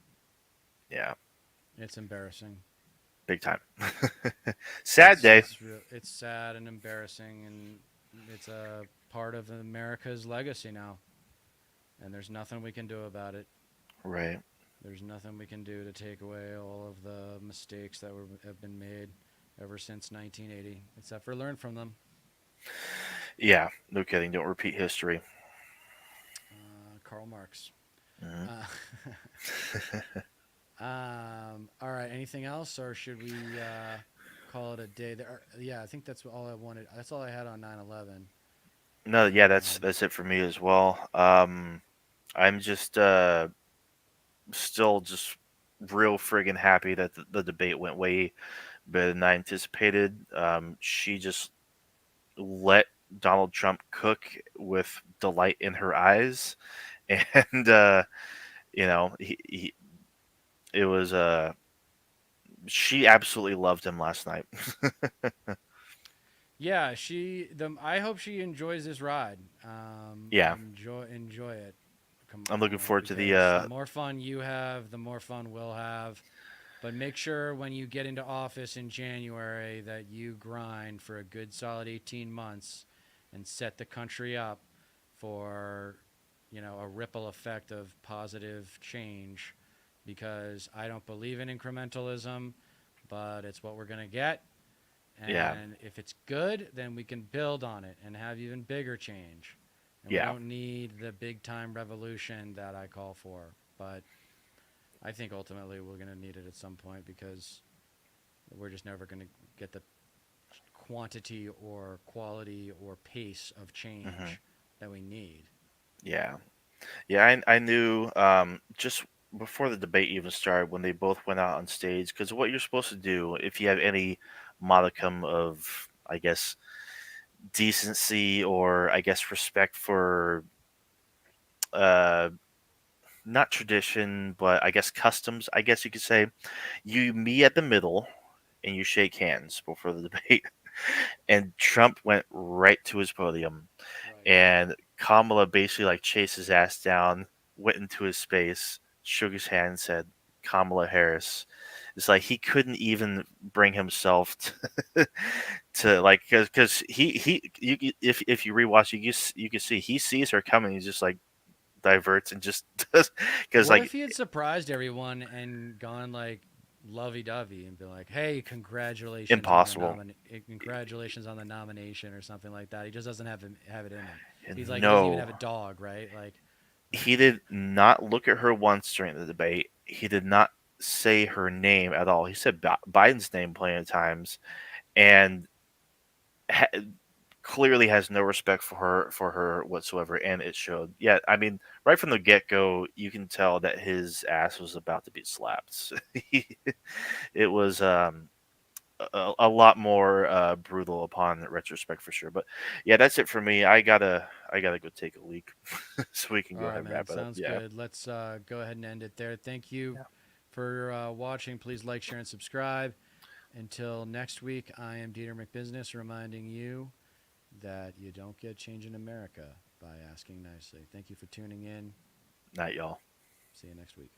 Yeah, It's embarrassing. big time. Sad day. It's sad and embarrassing, and it's a part of America's legacy now. And there's nothing we can do about it. Right. There's nothing we can do to take away all of the mistakes that have been made ever since 1980, except for learn from them. Yeah, no kidding. Don't repeat history. Karl Marx. Mhm. All right. Anything else, or should we call it a day? Yeah, I think that's all I wanted. That's all I had on 9/11. No, yeah, that's it for me as well. I'm just still just real friggin' happy that the debate went way better than I anticipated. She just let Donald Trump cook with delight in her eyes, and he it was she absolutely loved him last night. Yeah, I hope she enjoys this ride. Yeah. Enjoy it. I'm looking forward to the Because the more fun you have, the more fun we'll have. But make sure when you get into office in January that you grind for a good solid 18 months and set the country up for, a ripple effect of positive change, because I don't believe in incrementalism, but it's what we're going to get. Yeah. And if it's good, then we can build on it and have even bigger change. And we Yeah. don't need the big time revolution that I call for. But I think ultimately we're going to need it at some point, because we're just never going to get the quantity or quality or pace of change that we need. Yeah. I knew just before the debate even started, when they both went out on stage, because what you're supposed to do, if you have any modicum of, I guess, decency, or I guess respect for uh not tradition, but I guess customs, I guess you could say, you meet at the middle and you shake hands before the debate. And Trump went right to his podium, Right. and Kamala basically like chased his ass down, went into his space, shook his hand, and said, "Kamala Harris." It's like he couldn't even bring himself to like, because if you rewatch, you can see he sees her coming. He's just like diverts and just does, because What like if he had surprised everyone and gone like lovey-dovey and been like, "Hey, impossible. congratulations on the nomination," or something like that? He just doesn't have it in him. He's like, he doesn't even No, have a dog, right? Like, he did not look at her once during the debate. He did not say her name at all. He said Biden's name plenty of times, and ha- clearly has no respect for her whatsoever, and it showed. Yeah, I mean, right from the get go, you can tell that his ass was about to be slapped. It was a lot more brutal upon retrospect for sure. But yeah, that's it for me. I gotta go take a leak, so we can all go ahead right, and man, wrap it up. sounds Yeah. good. Let's go ahead and end it there. Thank you for watching. Please like, share, and subscribe. Until next week, I am Dieter McBusiness, reminding you that you don't get change in America by asking nicely. Thank you for tuning in. Night, y'all. See you next week.